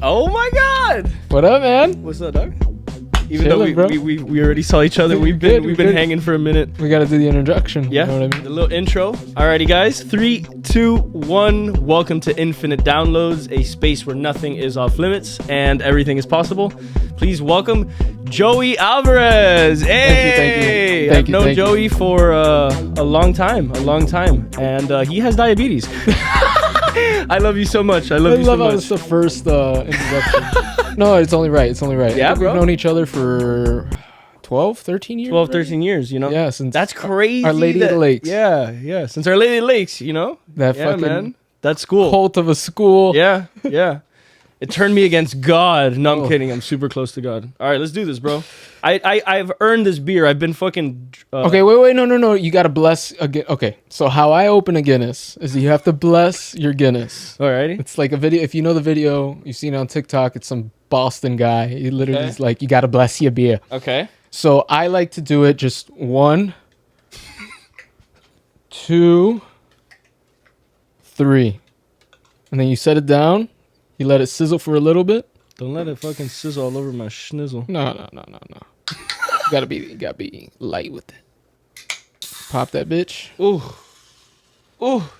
Oh my God! What up, man? What's up, dog? Even Chilling, though bro. we already saw each other, we've been hanging for a minute. We gotta do the introduction. Yeah, You know what I mean? the little intro. Alrighty, guys. 3, 2, 1. Welcome to Infinite Downloads, a space where nothing is off limits and everything is possible. Please welcome Joey Alvarez. Hey, I've known Joey for a long time, and he has diabetes. I love you so much. I love you so much. How it's the first introduction. No, it's only right. Yeah, bro. We've known each other for 12, 13 years. 12, 13 years, you know? Yeah, since that's crazy. Our Lady of the Lakes. Yeah. Since Our Lady of the Lakes, you know? That fucking man. That's cool. cult of a school. Yeah. It turned me against God. No, I'm kidding. I'm super close to God. All right, let's do this, bro. I've earned this beer. I've been fucking... Okay, wait. No. You got to bless a Guinness. Okay, so how I open a Guinness is you have to bless your Guinness. Alrighty. It's like a video. If you know the video, you've seen it on TikTok. It's some Boston guy. He literally is like, you got to bless your beer. Okay. So I like to do it just 1, 2, 3. And then you set it down. You let it sizzle for a little bit. Don't let it fucking sizzle all over my schnizzle. No. You gotta be light with it. Pop that bitch. Ooh.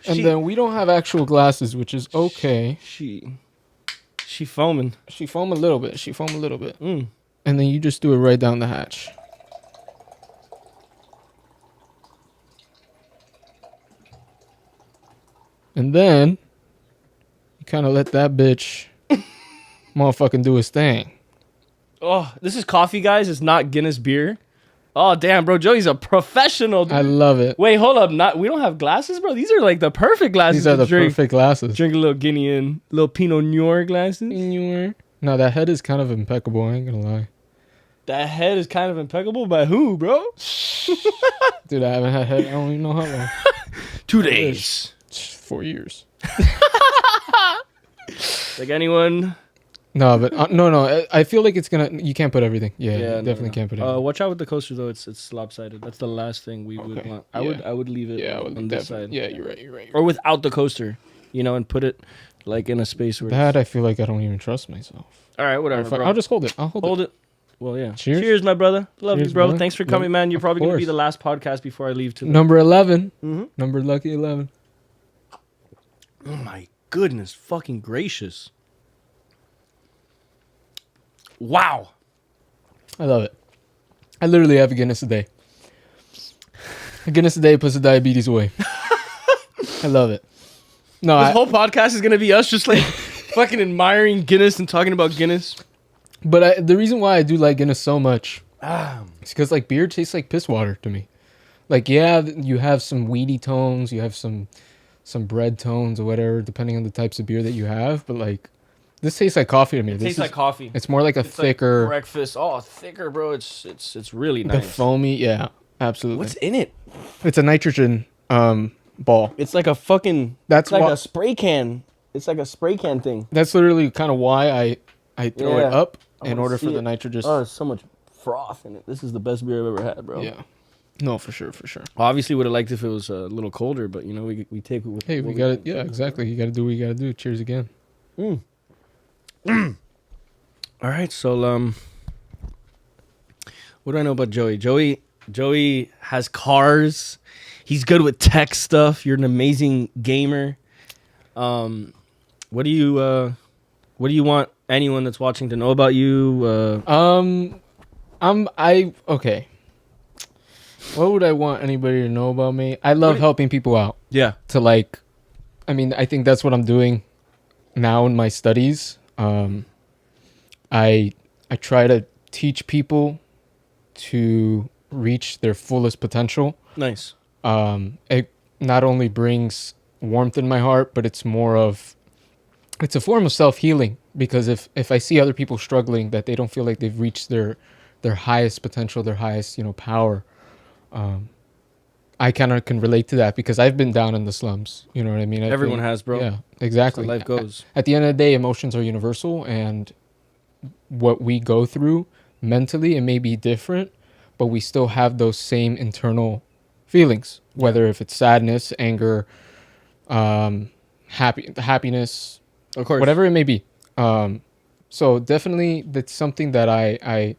And then we don't have actual glasses, which is okay. She foaming. She foam a little bit. Mm. And then you just do it right down the hatch. And then you kind of let that bitch motherfucking do his thing. Oh, this is coffee, guys. It's not Guinness beer. Oh, damn, bro. Joey's a professional, dude. I love it. Wait, hold up. We don't have glasses, bro? These are like the perfect glasses. These are the drink. perfect glasses. Drink a little Guinean, little Pinot Noir glasses. No, that head is kind of impeccable. I ain't gonna lie. That head is kind of impeccable by who, bro? Dude, I haven't had head. I don't even know how long. 2 days. 4 years. Like anyone... No, but no. I feel like it's gonna. You can't put everything. Yeah, you definitely no. can't put everything. Watch out with the coaster though. It's lopsided. That's the last thing we would want. I would leave it. Yeah, I would on this side. Yeah, you're right. Or without the coaster, and put it like in a space where. That I feel like I don't even trust myself. All right, whatever. Bro. I'll just hold it. Hold it. Well, yeah. Cheers, my brother. Love you, bro. Brother. Thanks for coming, man. You're probably gonna be the last podcast before I leave. Number 11. Mm-hmm. Number lucky 11. Oh my goodness, fucking gracious. Wow. I love it. I literally have a Guinness a day. A Guinness a day puts the diabetes away. I love it. No, this whole podcast is going to be us just like fucking admiring Guinness and talking about Guinness. But the reason why I do like Guinness so much is because like beer tastes like piss water to me. Like, yeah, you have some weedy tones, you have some bread tones or whatever, depending on the types of beer that you have. But like, this tastes like coffee to me. It tastes like coffee. It's more like a thicker... Like breakfast. Oh, thicker, bro. It's really nice. The foamy, yeah, absolutely. What's in it? It's a nitrogen ball. It's like a fucking... That's like a spray can. It's like a spray can thing. That's literally kind of why I throw it up in order for the nitrogen. Oh, there's so much froth in it. This is the best beer I've ever had, bro. Yeah. No, for sure. Obviously, would have liked if it was a little colder, but we take it with... Hey, we got it. Yeah, exactly. You got to do what you got to do. Cheers again. All right, so what do I know about Joey? Joey has cars. He's good with tech stuff. You're an amazing gamer. What do you want anyone that's watching to know about you? Okay. What would I want anybody to know about me? I love helping people out. Yeah. I think that's what I'm doing now in my studies. I try to teach people to reach their fullest potential. Nice. It not only brings warmth in my heart, but it's a form of self-healing, because if I see other people struggling, that they don't feel like they've reached their highest potential, their highest, power, I kind of can relate to that, because I've been down in the slums. You know what I mean? Everyone has, bro. Yeah, exactly. That's how life goes. At the end of the day, emotions are universal, and what we go through mentally, it may be different, but we still have those same internal feelings, whether if it's sadness, anger, happiness, of course, whatever it may be. So definitely that's something that I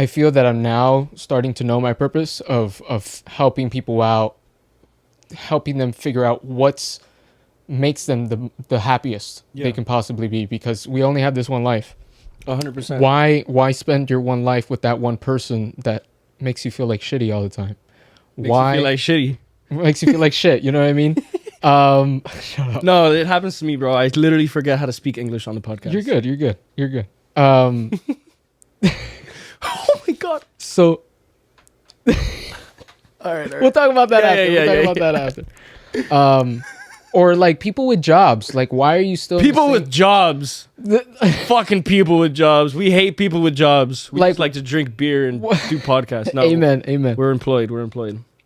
feel that I'm now starting to know my purpose of helping people out, helping them figure out what's makes them the happiest they can possibly be, because we only have this one life. 100%. Why spend your one life with that one person that makes you feel like shitty all the time? Makes you feel like shitty. Makes you feel like shit, you know what I mean? Shut up. No, it happens to me, bro. I literally forget how to speak English on the podcast. You're good. Oh my god. So All right. we'll talk about that after. We'll talk about that after. Or like people with jobs. Like, why are you still People with jobs? Fucking people with jobs. We hate people with jobs. We just like to drink beer and do podcasts. No, Amen. We're employed.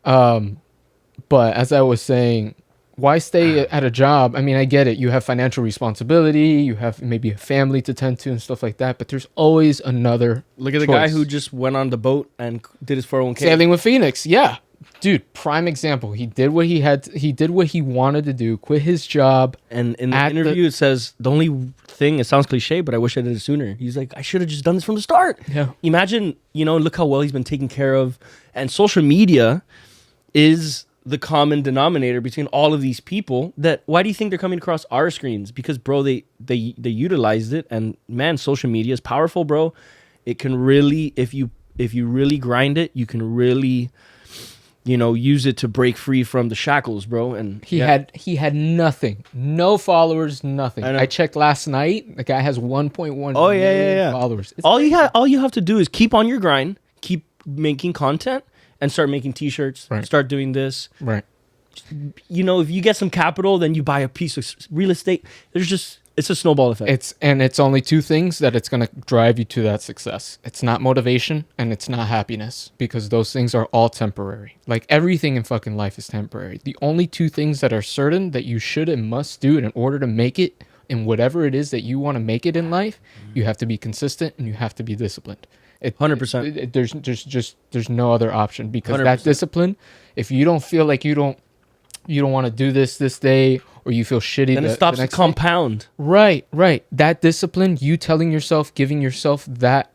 But as I was saying, why stay at a job? I mean, I get it. You have financial responsibility. You have maybe a family to tend to and stuff like that. But there's always another. Look at the guy who just went on the boat and did his 401k. Sailing with Phoenix. Yeah. Dude, prime example. He did what he wanted to do, quit his job. And in the interview, it says, the only thing, it sounds cliche, but I wish I did it sooner. He's like, I should have just done this from the start. Yeah. Imagine, look how well he's been taken care of. And social media is the common denominator between all of these people. That why do you think they're coming across our screens? Because, bro, they utilized it. And, man, social media is powerful, bro. It can really, if you really grind it, you can really... use it to break free from the shackles, bro. And he had nothing, no followers, nothing. I checked last night. The guy has 1.1 million followers. All you have to do is keep on your grind, keep making content, and start making t-shirts. Right. Start doing this. Right. If you get some capital, then you buy a piece of real estate. It's a snowball effect. It's only two things that it's going to drive you to that success. It's not motivation and it's not happiness, because those things are all temporary. Like everything in fucking life is temporary. The only two things that are certain that you should and must do in order to make it in whatever it is that you want to make it in life, you have to be consistent and you have to be disciplined. 100%. There's no other option, because 100%. That discipline, if you don't feel like you don't want to do this day, or you feel shitty, then it stops to compound. Right. That discipline, you telling yourself, giving yourself that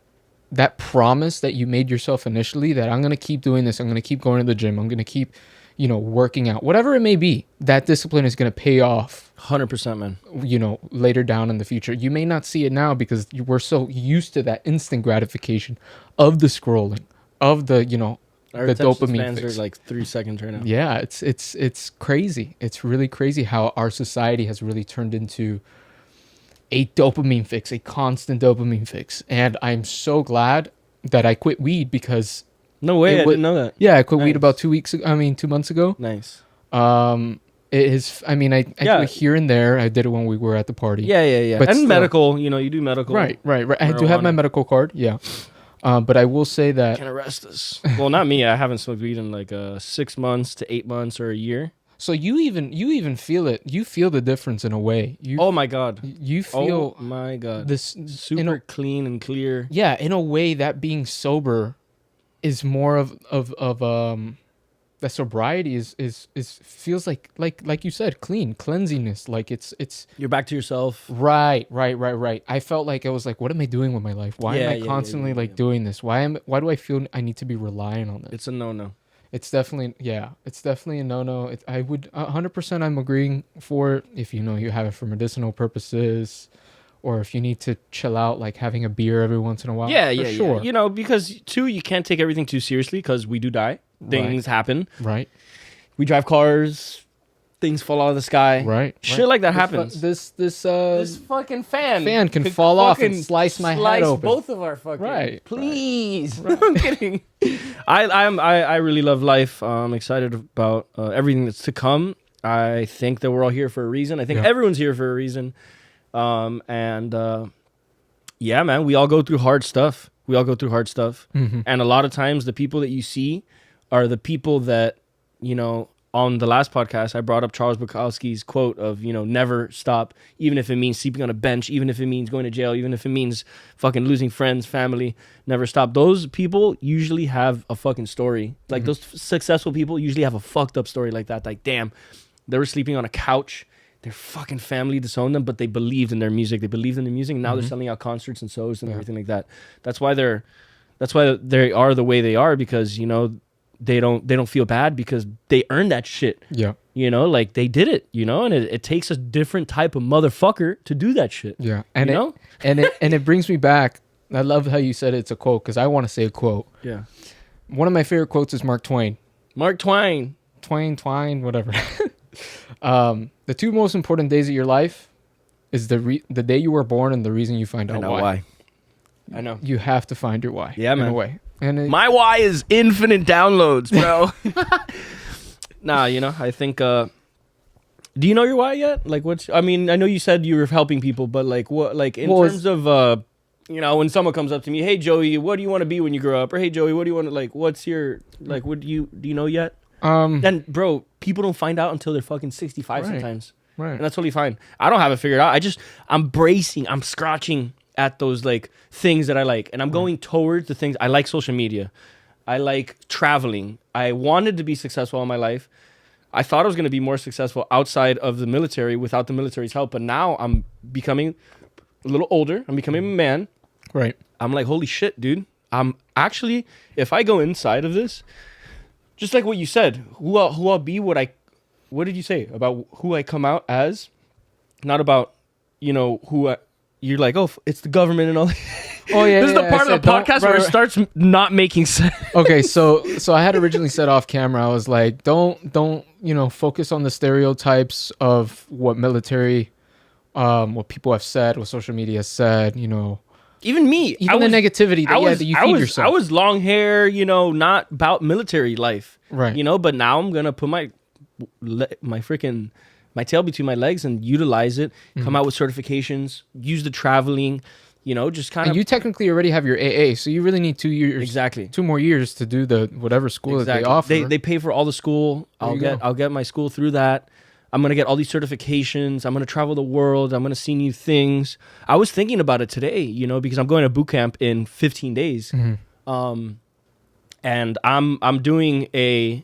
promise that you made yourself initially, that I'm going to keep doing this. I'm going to keep going to the gym. I'm going to keep, working out, whatever it may be. That discipline is going to pay off 100%, man. Later down in the future. You may not see it now because we're so used to that instant gratification of the scrolling, of the, Our the attention dopamine spans fix. are like 3 seconds right now. Yeah, it's crazy. It's really crazy how our society has really turned into a dopamine fix, a constant dopamine fix. And I'm so glad that I quit weed, because No way, I didn't know that. yeah, I quit Nice. weed about 2 months ago. Nice. It is. I mean, I do it here and there. I did it when we were at the party. Yeah. But And still- medical, you do medical. Right. I do have my Marijuana. medical card. Yeah. But I will say that. Can arrest us. Well, not me. I haven't smoked weed in like 6 months to 8 months or a year. So you even feel it. You feel the difference in a way. Oh my god. You feel Oh my god. this Super clean and clear. Yeah, in a way that being sober is more of that sobriety is feels like you said, cleansiness. Like it's You're back to yourself. right. I felt like I was like, what am I doing with my life? Why am I Yeah, constantly doing this? Why do I feel I need to be relying on this? It's a no-no. It's definitely a no-no. I would 100% I'm agreeing for it if you have it for medicinal purposes, or if you need to chill out, like having a beer every once in a while. Yeah, sure. Yeah. Because too, you can't take everything too seriously because we do die. Things happen. Right. We drive cars. Things fall out of the sky. Right. Shit like that happens. This fucking fan can fall off and fucking slice my head open. both of our fucking Right. Please. I'm kidding. I really love life. I'm excited about everything that's to come. I think that we're all here for a reason. I think everyone's here for a reason. Yeah, man, we all go through hard stuff. Mm-hmm. And a lot of times the people that you see are the people that, on the last podcast, I brought up Charles Bukowski's quote of, never stop, even if it means sleeping on a bench, even if it means going to jail, even if it means fucking losing friends, family, never stop. Those people usually have a fucking story. Like those successful people usually have a fucked up story like that. Like, damn, they were sleeping on a couch. their fucking family disowned them, but they believed in their music. They believed in the music. And now they're Mhm. selling out concerts and shows and everything like that. That's why they are the way they are, because they don't feel bad because they earned that shit. Yeah. Like they did it. And it takes a different type of motherfucker to do that shit. Yeah. And It brings me back. I love how you said it's a quote, because I want to say a quote. Yeah. One of my favorite quotes is Mark Twain. Mark Twain. Twine, whatever. The two most important days of your life is the day you were born and the reason you find out why. I know. You have to find your why. Yeah, man. In a way. And My why is infinite downloads, bro. Nah, I think. Do you know your why yet? Like, I know you said you were helping people, but like, what? Like, in terms of, when someone comes up to me, hey Joey, what do you want to be when you grow up? Or hey Joey, what do you want to like? What's your like? What do you know yet? Then, bro, people don't find out until they're fucking 65 sometimes. Right. And that's totally fine. I don't have it figured out. I'm bracing, I'm scratching at those like things that I like. And I'm going towards the things. I like social media. I like traveling. I wanted to be successful in my life. I thought I was going to be more successful outside of the military without the military's help. But now I'm becoming a little older. I'm becoming a man. Right. I'm like, holy shit, dude. I'm actually, if I go inside of this, just like what you said, who I'll be, what did you say about who I come out as? Not about, you're like, oh, it's the government and all. Oh yeah. This is the part of the podcast where it starts not making sense. Okay, so I had originally said off camera, I was like, don't focus on the stereotypes of what military, what people have said, what social media has said, Even me. Even the negativity that you feed yourself. I was long hair, not about military life. Right. But now I'm going to put my tail between my legs and utilize it, come out with certifications, use the traveling, just kind of. You technically already have your AA, so you really need 2 years. Exactly. 2 more years to do the whatever school that they offer. They pay for all the school. I'll get my school through that. I'm going to get all these certifications. I'm going to travel the world. I'm going to see new things. I was thinking about it today, because I'm going to boot camp in 15 days. And I'm doing a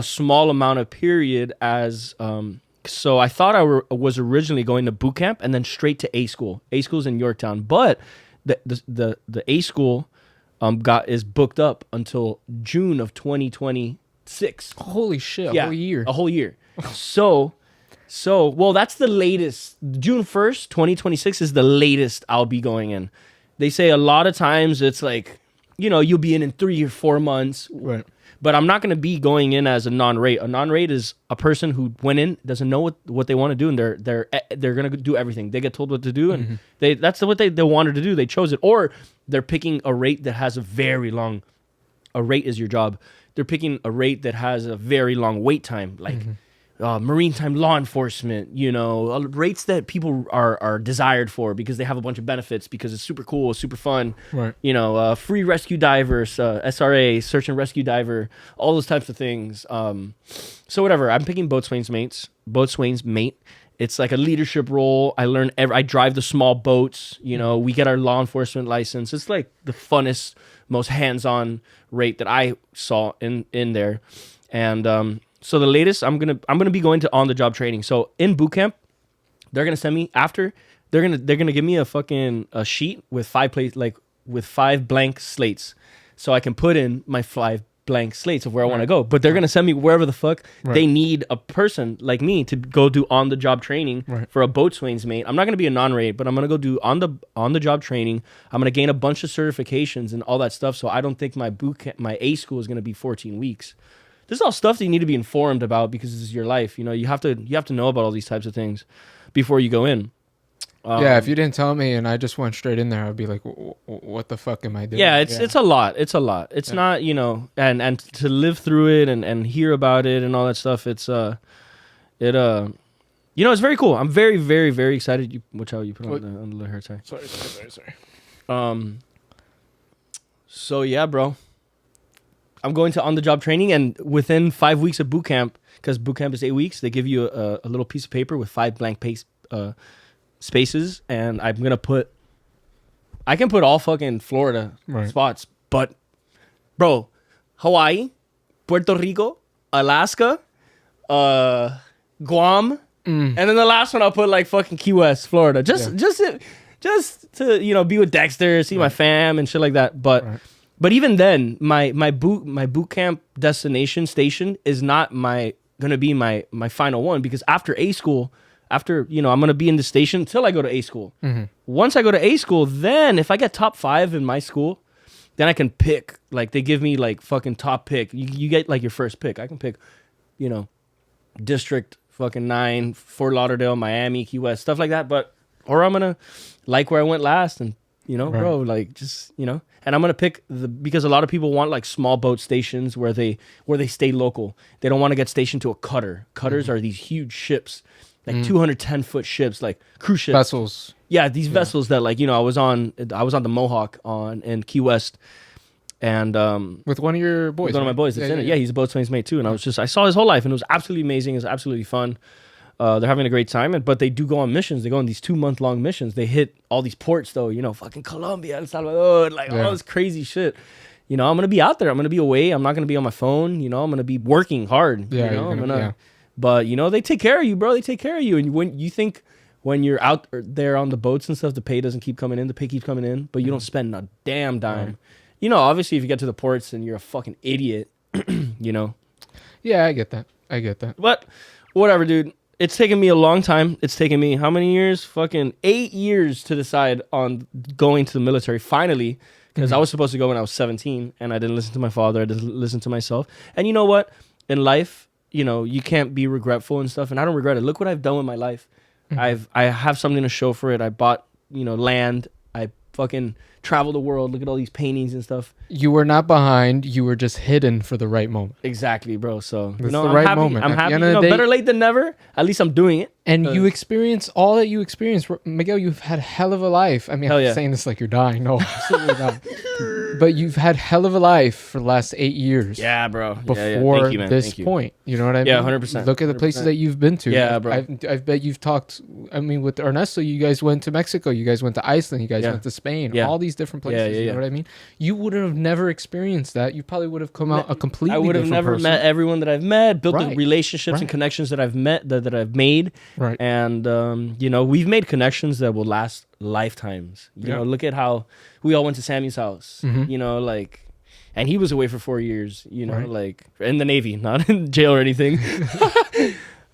small amount of period as, so I thought I was originally going to boot camp and then straight to A school. A school's in Yorktown, but the A school is booked up until June of 2026. Holy shit, a whole year. A whole year. Well, that's the latest. June 1st, 2026 is the latest I'll be going in. They say a lot of times it's like, you'll be in 3 or 4 months. Right. But I'm not going to be going in as a non-rate. A non-rate is a person who went in, doesn't know what they want to do, and they're going to do everything. They get told what to do, and that's what they wanted to do. They chose it. Or they're picking a rate that has a very long... A rate is your job. They're picking a rate that has a very long wait time, like maritime law enforcement, rates that people are desired for because they have a bunch of benefits, because it's super cool, super fun. Right. Free rescue divers, SRA, search and rescue diver, all those types of things. So whatever, I'm picking boatswain's mate. It's like a leadership role. I drive the small boats. We get our law enforcement license. It's like the funnest, most hands-on rate that I saw in there. And so the latest, I'm gonna be going to on-the-job training. So in boot camp, they're gonna send me after. They're gonna give me a sheet with 5 blank slates, so I can put in my 5 blank slates of where I want to go. But they're gonna send me wherever the fuck they need a person like me to go do on-the-job training for a boatswain's mate. I'm not gonna be a non-rate, but I'm gonna go do on-the-job training. I'm gonna gain a bunch of certifications and all that stuff. So I don't think my boot camp, my A school, is gonna be 14 weeks. This is all stuff that you need to be informed about because this is your life. You have to know about all these types of things before you go in. Yeah, if you didn't tell me and I just went straight in there, I'd be like, what the fuck am I doing? Yeah, it's a lot. It's a lot. It's not, and to live through it and hear about it and all that stuff, it's it's very cool. I'm very, very, very excited. Watch how you put on the hair tie. Sorry. So yeah, bro. I'm going to on-the-job training, and within 5 weeks of boot camp, because boot camp is 8 weeks, they give you a little piece of paper with 5 blank spaces, and I can put all fucking Florida spots, but, bro, Hawaii, Puerto Rico, Alaska, Guam, And then the last one I'll put like fucking Key West, Florida. Just to be with Dexter, see my fam and shit like that. But even then, my boot camp destination station is not gonna be my final one, because after A school, I'm gonna be in the station until I go to A school. Once I go to A school, then if I get top 5 in my school, then I can pick. Like, they give me like fucking top pick. You get like your first pick. I can pick, District fucking 9, Fort Lauderdale, Miami, Key West, stuff like that. Or I'm gonna like where I went last, and bro, like, just and I'm gonna pick because a lot of people want like small boat stations where they stay local. They don't want to get stationed to a cutter. Cutters are these huge ships, like 210-foot ships, like cruise ships. Vessels. Yeah, these vessels that, like, I was on the Mohawk in Key West, and with one of your boys. With one of my boys that's in it. Yeah, he's a boatswain's mate too, and I saw his whole life, and it was absolutely amazing. It was absolutely fun. They're having a great time, but they do go on missions. They go on these 2-month-long missions. They hit all these ports, though. Fucking Colombia, El Salvador, like all this crazy shit. I'm gonna be out there. I'm gonna be away. I'm not gonna be on my phone. I'm gonna be working hard. But they take care of you, bro. They take care of you. And when you think, when you're out there on the boats and stuff, the pay doesn't keep coming in. The pay keeps coming in, but you don't spend a damn dime. Obviously, if you get to the ports and you're a fucking idiot, Yeah, I get that. But whatever, dude. It's taken me a long time. It's taken me how many years? Fucking 8 years to decide on going to the military, finally. Because I was supposed to go when I was 17, and I didn't listen to my father. I didn't listen to myself. And you know what? In life, you can't be regretful and stuff, and I don't regret it. Look what I've done with my life. I have something to show for it. I bought, land. I fucking travel the world. Look at all these paintings and stuff. You were not behind. You were just hidden for the right moment. Exactly, bro. So the I'm right happy. moment. I'm happy. Better late than never. At least I'm doing it. And you experience all that you experience. Miguel, you've had a hell of a life. I mean, I'm saying this like you're dying. No, absolutely not. But you've had hell of a life for the last 8 years. Yeah, bro. Before this point. You know what I mean? Yeah, 100%. Look at the places that you've been to. Yeah, bro. I bet you've talked, with Ernesto, you guys went to Mexico. You guys went to Iceland. You guys went to Spain. All these different places. You know what I mean? You would have never experienced that. You probably would have come out a completely different person. I would have never met everyone that I've met, built the relationships and connections that I've met, that I've made. Right. And, we've made connections that will last lifetimes. You know, look at how we all went to Sammy's house, and he was away for 4 years, like in the Navy, not in jail or anything.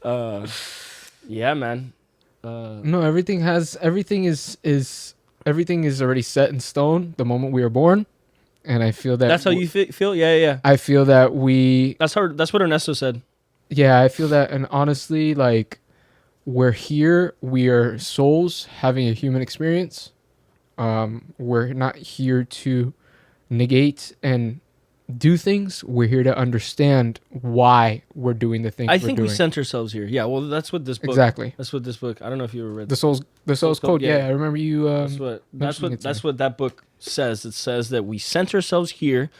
Yeah, man. No, everything is already set in stone the moment we are born. And I feel that that's how you feel. Yeah. I feel that that's what Ernesto said. Yeah, I feel that, and honestly, like, we're here. We are souls having a human experience. We're not here to negate and do things. We're here to understand why we're doing the things. I think we center ourselves here. Yeah, well, that's what this book. Exactly. That's what this book. I don't know if you ever read the Soul's Code. Yeah, I remember you. That's what that book says. It says that we center ourselves here,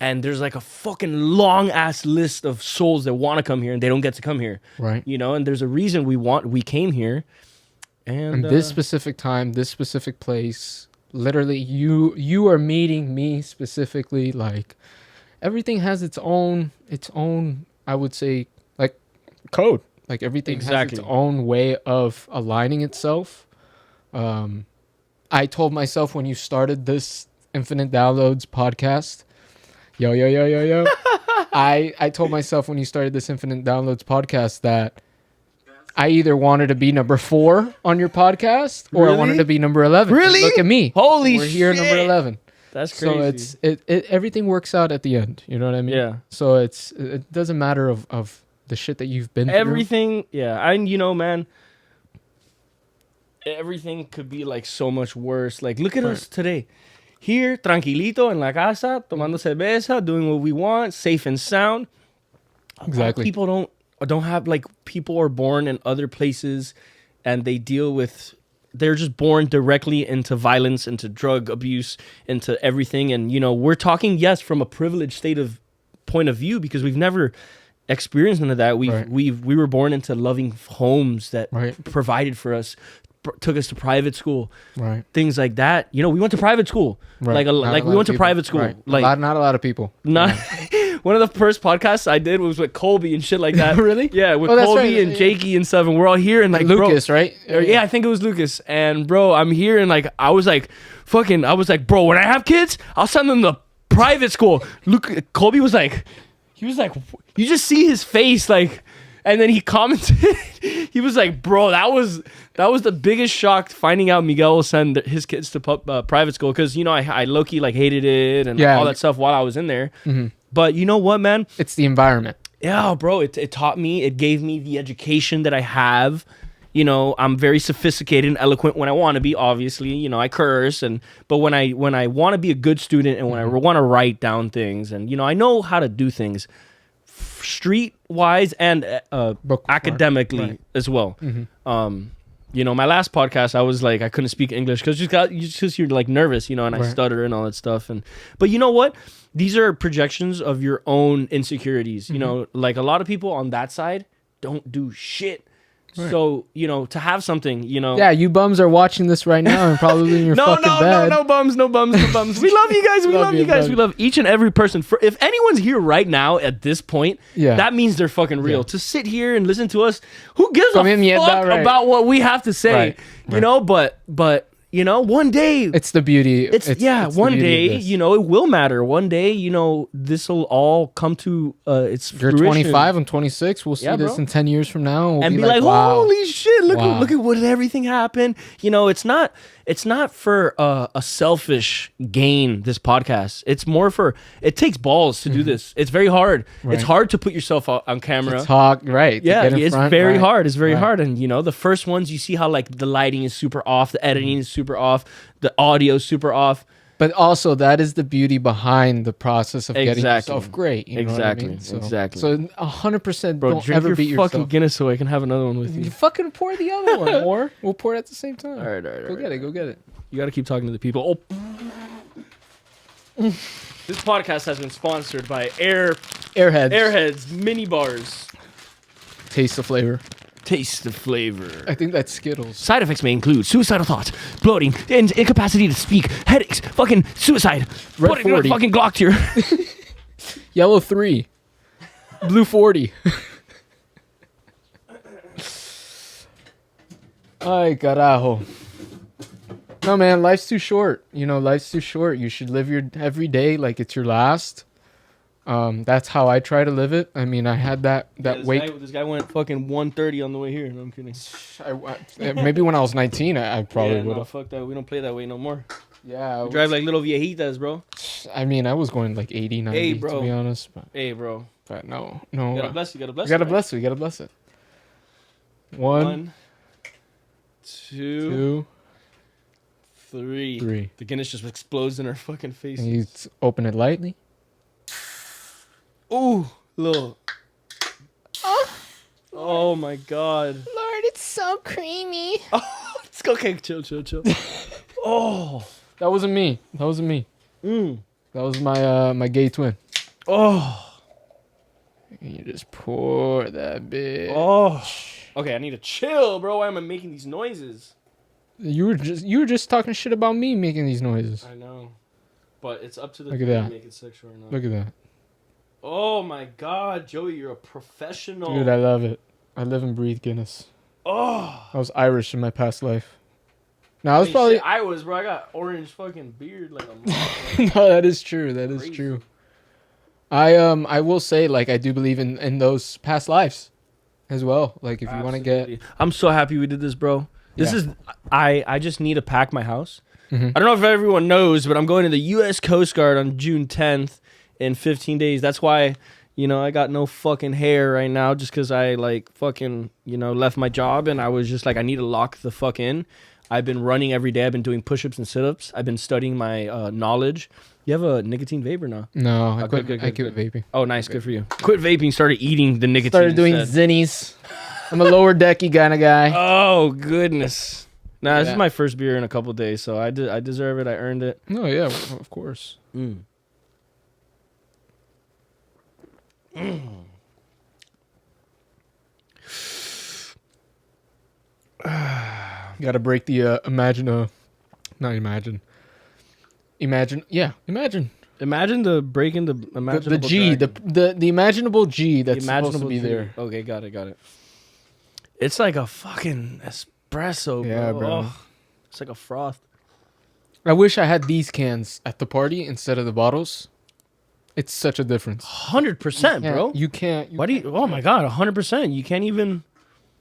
and there's like a fucking long ass list of souls that want to come here and they don't get to come here. Right. And there's a reason we came here, and this specific time, this specific place. Literally, you are meeting me specifically. Like, everything has its own, I would say, like, code. Like, everything has its own way of aligning itself. I told myself when you started this Infinite Downloads podcast, yo. I told myself when you started this Infinite Downloads podcast that I either wanted to be number 4 on your podcast or I wanted to be number 11. Really? Look at me. Holy shit. We're here number 11. That's crazy. So it everything works out at the end. You know what I mean? Yeah. So it doesn't matter of the shit that you've been through. Everything. Yeah. Man, everything could be like so much worse. Like, look at us today. Here, tranquilito en la casa, tomando cerveza, doing what we want, safe and sound. Exactly. People don't have, like, people are born in other places and they deal with, they're just born directly into violence, into drug abuse, into everything. And, we're talking, yes, from a privileged point of view, because we've never experienced none of that. We were born into loving homes that provided for us, took us to private school, things like that. We went to private school, like we went to private school. Like, not a lot of people. Not one of the first podcasts I did was with Colby and shit like that. Really? Yeah, with Oh, that's Colby right. and Jakey and stuff, and we're all here and like Lucas, bro, right? yeah, I think it was Lucas. And bro, I'm here and like I was like, bro, when I have kids, I'll send them to private school. Colby was like, you just see his face like, and then he commented, he was like, bro, that was the biggest shock finding out Miguel will send his kids to private school because you know I low-key like hated it and all that stuff while I was in there. Mm-hmm. But you know what, man? It's the environment. Yeah, bro, it taught me, it gave me the education that I have. You know, I'm very sophisticated and eloquent when I want to be, obviously. You know, I curse, but when I want to be a good student and when I want to write down things and, you know, I know how to do things street-wise and academically as well. Mm-hmm. You know, my last podcast, I was like, I couldn't speak English because you're like nervous, you know, and I stutter and all that stuff. But you know what? These are projections of your own insecurities. You know, like a lot of people on that side don't do shit. Right. So, you know, to have something, you know. Yeah, you bums are watching this right now and probably in your fucking bed. No bums. We love you guys. We love you guys. We love each and every person. If anyone's here right now at this point, that means they're fucking real. Yeah. To sit here and listen to us, who gives a fuck about what we have to say? Right. You know, but you know, one day it's the beauty. It's one day, you know, it will matter. One day, you know, this will all come to its fruition. You're 25, I'm 26. We'll see this in 10 years from now, and we'll be like, wow. Holy shit! Look at what everything happened. You know, it's not for a selfish gain. This podcast, it's more for it takes balls to do this. It's very hard. Right. It's hard to put yourself on camera. To talk, right? Yeah, it's very hard. It's very hard. And you know, the first ones you see how like the lighting is super off, the editing is super off, the audio is super off. But also, that is the beauty behind the process of getting yourself great. You know what I mean? So 100%. Bro, don't ever beat yourself. Fucking Guinness so I can have another one with you. You fucking pour the other one, or we'll pour it at the same time. All right. Go get it. You got to keep talking to the people. Oh. This podcast has been sponsored by Airheads mini bars. Taste the flavor. Taste the flavor. I think that's Skittles. Side effects may include suicidal thoughts, bloating, incapacity to speak, headaches, fucking suicide. Red 40. Fucking Glock to your... Yellow 3. Blue 40. Ay, carajo. No, man, life's too short. You know, life's too short. You should live your every day like it's your last. That's how I try to live it. I mean, I had that weight. This guy went fucking 130 on the way here. No, I'm kidding. Maybe when I was 19, I probably would have. No, fuck that. We don't play that way no more. Yeah. We drive like little viejitas, bro. I mean, I was going like 80, 90, to be honest. Bro. But no. You gotta bless it. You gotta bless it. One, two, three. The Guinness just explodes in our fucking faces. And you open it lightly. Ooh, little. Oh my God. Lord, it's so creamy. Oh, it's okay. Chill. Oh, that wasn't me. That was my gay twin. Oh. And you just pour that bitch. Oh. Okay, I need to chill, bro. Why am I making these noises? You were just talking shit about me making these noises. I know, but it's up to the Look at that. to make it sexual or not. Look at that. Oh my God, Joey, you're a professional. Dude, I love it. I live and breathe Guinness. Oh. I was Irish in my past life. No, I was, bro. I got orange fucking beard like a motherfucker. No, that is true. That is true. I will say, like, I do believe in those past lives as well. Like, if you want to get... I'm so happy we did this, bro. This is... I just need to pack my house. Mm-hmm. I don't know if everyone knows, but I'm going to the U.S. Coast Guard on June 10th in 15 days. That's why, you know, I got no fucking hair right now just because I, like, fucking, you know, left my job and I was just like, I need to lock the fuck in. I've been running every day. I've been doing push-ups and sit-ups. I've been studying my knowledge. You have a nicotine vape or no? No, I quit vaping. Oh, nice. Good for you. Quit vaping, started eating the nicotine. Started doing zinnies. I'm a lower decky kind of guy. Oh, goodness. Nah, this is my first beer in a couple days, so I deserve it. I earned it. Oh, yeah, of course. Gotta break the imagine. Imagine the breaking the The imaginable G, dragon. the imaginable G The that's supposed to be G. there. Okay, got it. It's like a fucking espresso, bro. Yeah, bro. Oh, it's like a froth. I wish I had these cans at the party instead of the bottles. It's such a difference. 100%, bro. You can't. Why do you? Oh my god, 100%. You can't even.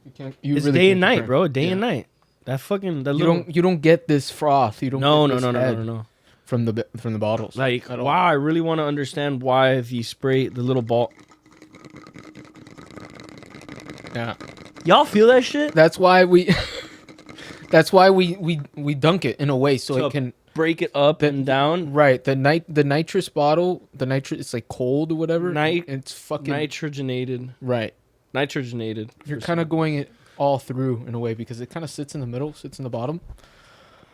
You can't. It's really day can't and night, compare. bro. Day Yeah. and night. That fucking. That You little. don't get this froth. You don't. No, get no, this no, head no, no, no. From the bottles. Like, at all. wow, I really want to understand why the spray, the little ball. Yeah. Y'all feel that shit? That's why we. That's why we dunk it in a way so So it can break it up and down. right the nitrous bottle it's like cold or whatever. It's fucking Nitrogenated. right. Nitrogenated. You're kind of going it all through in a way because it kind of sits in the middle, sits in the bottom.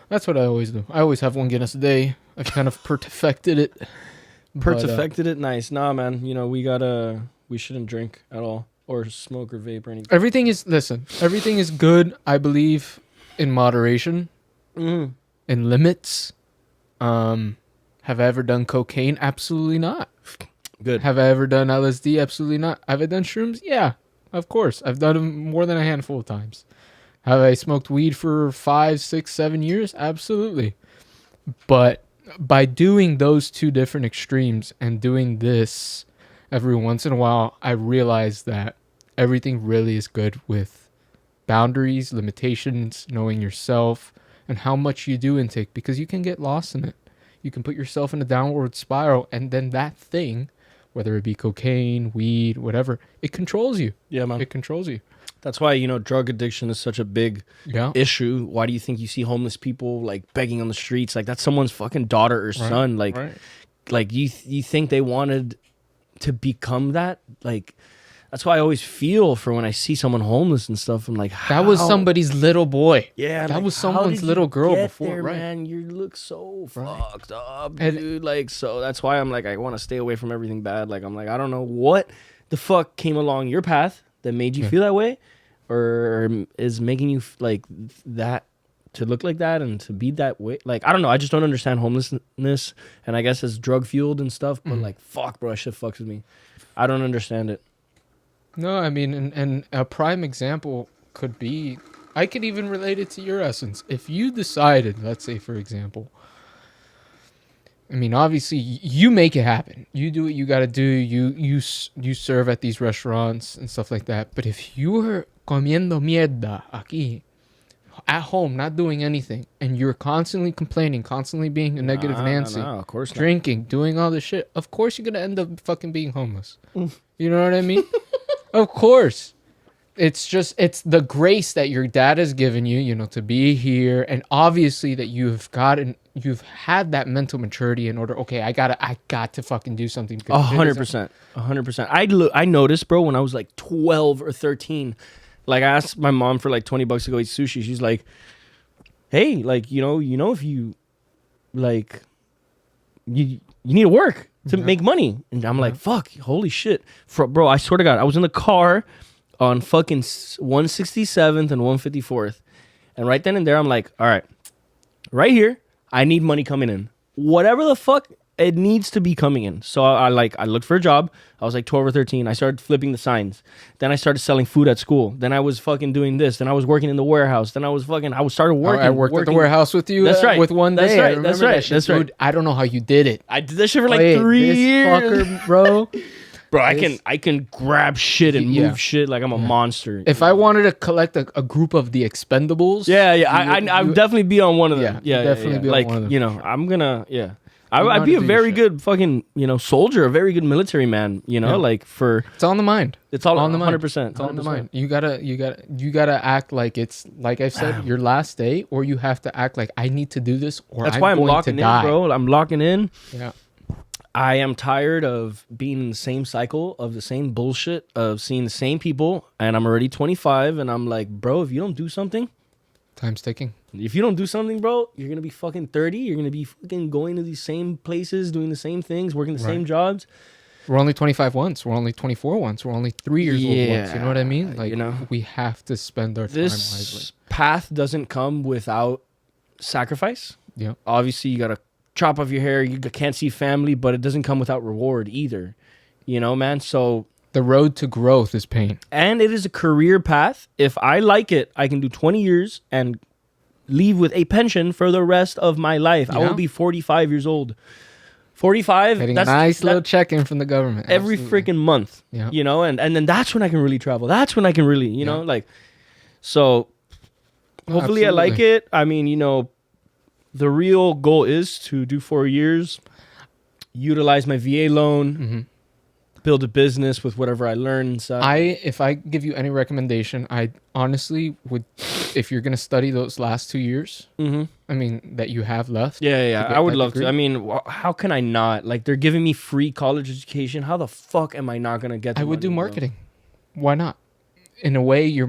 That's what I always do. I always have one Guinness a day. I've kind of perfected it. Perfected it. Nice. Nah, man. You know, we shouldn't drink at all or smoke or vape or anything. Everything is good, I believe, in moderation, Mm. in limits. Have I ever done cocaine? Absolutely not. Good. Have I ever done LSD? Absolutely not. Have I done shrooms? Yeah, of course. I've done them more than a handful of times. Have I smoked weed for 5, 6, 7 years? Absolutely. But by doing those two different extremes and doing this every once in a while, I realize that everything really is good with boundaries, limitations, knowing yourself, and how much you do intake, because you can get lost in it. You can put yourself in a downward spiral, and then that thing, whether it be cocaine, weed, whatever, it controls you. Yeah, man. It controls you. That's why, you know, drug addiction is such a big Yeah. issue. Why do you think you see homeless people like begging on the streets? Like that's someone's fucking daughter or son. Like, like you think they wanted to become that? Like, that's why I always feel for when I see someone homeless and stuff. I'm like, That was how- somebody's little boy. Yeah, that like, was how someone's did you little girl get before, there, right? Man, you look so Right. fucked up, And- dude. Like, so that's why I'm like, I want to stay away from everything bad. Like, I'm like, I don't know what the fuck came along your path that made you Yeah. feel that way, or is making you like that to look like that and to be that way. Like, I don't know. I just don't understand homelessness, and I guess it's drug fueled and stuff. But like, fuck, bro, that shit fucks with me. I don't understand it. No, I mean, and a prime example could be, I could even relate it to your essence. If you decided, let's say, for example, I mean, obviously, you make it happen. You do what you got to do. You serve at these restaurants and stuff like that. But if you were comiendo mierda aquí, at home, not doing anything, and you're constantly complaining, constantly being a negative Nancy, No, of course not. drinking, doing all this shit, of course you're going to end up fucking being homeless. You know what I mean? Of course. It's the grace that your dad has given you, you know, to be here. And obviously that you've had that mental maturity in order. Okay, I got to fucking do something. 100%. 100%. I noticed, bro, when I was like 12 or 13, like I asked my mom for like $20 to go eat sushi. She's like, hey, like, you know, if you like, you need to work to make money. And I'm like, fuck, holy shit. Bro, I swear to God, I was in the car on fucking 167th and 154th. And right then and there, I'm like, all right, right here, I need money coming in. Whatever the fuck it needs to be coming in. So I looked for a job. I was like 12 or 13. I started flipping the signs. Then I started selling food at school. Then I was fucking doing this. Then I was working in the warehouse. Then I started working. I worked at the warehouse with you. That's right. With one day. That's I right. remember That's right. that shit. That's right. Dude, I don't know how you did it. I did that shit for like Wait, 3 this years. fucker, bro. Bro, I can grab shit and Yeah. move shit like I'm a monster. If I wanted to collect a group of the Expendables, Yeah, I'd definitely be on one of them. Yeah, Yeah, definitely be on like, one of them. you know, I'm gonna, yeah. You know I'd how be to a do very your shit. good fucking, you know, soldier, a very good military man, you know, Yeah. like for, it's on the mind. it's all On the mind. 100%. It's on the mind. You gotta act like it's, like I said, your last day, or you have to act like I need to do this, or That's why I'm going locking to in, die. bro. I'm locking in. Yeah. I am tired of being in the same cycle of the same bullshit of seeing the same people, and I'm already 25, and I'm like, bro, if you don't do something, Time's ticking. if you don't do something, bro, you're gonna be fucking 30. You're gonna be fucking going to these same places, doing the same things, working the same jobs. We're only 25 once. We're only 24 once. We're only 3 years old once. You know what I mean? Like, you know, we have to spend our time wisely. this path doesn't come without sacrifice. Yeah. Obviously, you gotta chop off your hair, you can't see family, but it doesn't come without reward either. You know, man? So The road to growth is pain. and it is a career path. If I like it, I can do 20 years and leave with a pension for the rest of my life. I Yeah. will be 45 years old. 45, Getting that's a nice little check-in from the government. every Absolutely. freaking month. Yeah. You know, and then that's when I can really travel. That's when I can really, you know, like, so hopefully I like Absolutely. it. I mean, you know, the real goal is to do 4 years, utilize my VA loan, Mm-hmm. build a business with whatever I learn and stuff. If I give you any recommendation, I honestly would, if you're gonna study those last 2 years, Mm-hmm. I mean that you have left. Yeah. to get I would that love degree. to. I mean, how can I not? Like, they're giving me free college education. How the fuck am I not gonna get? The I would do money, bro? marketing. Why not? In a way, you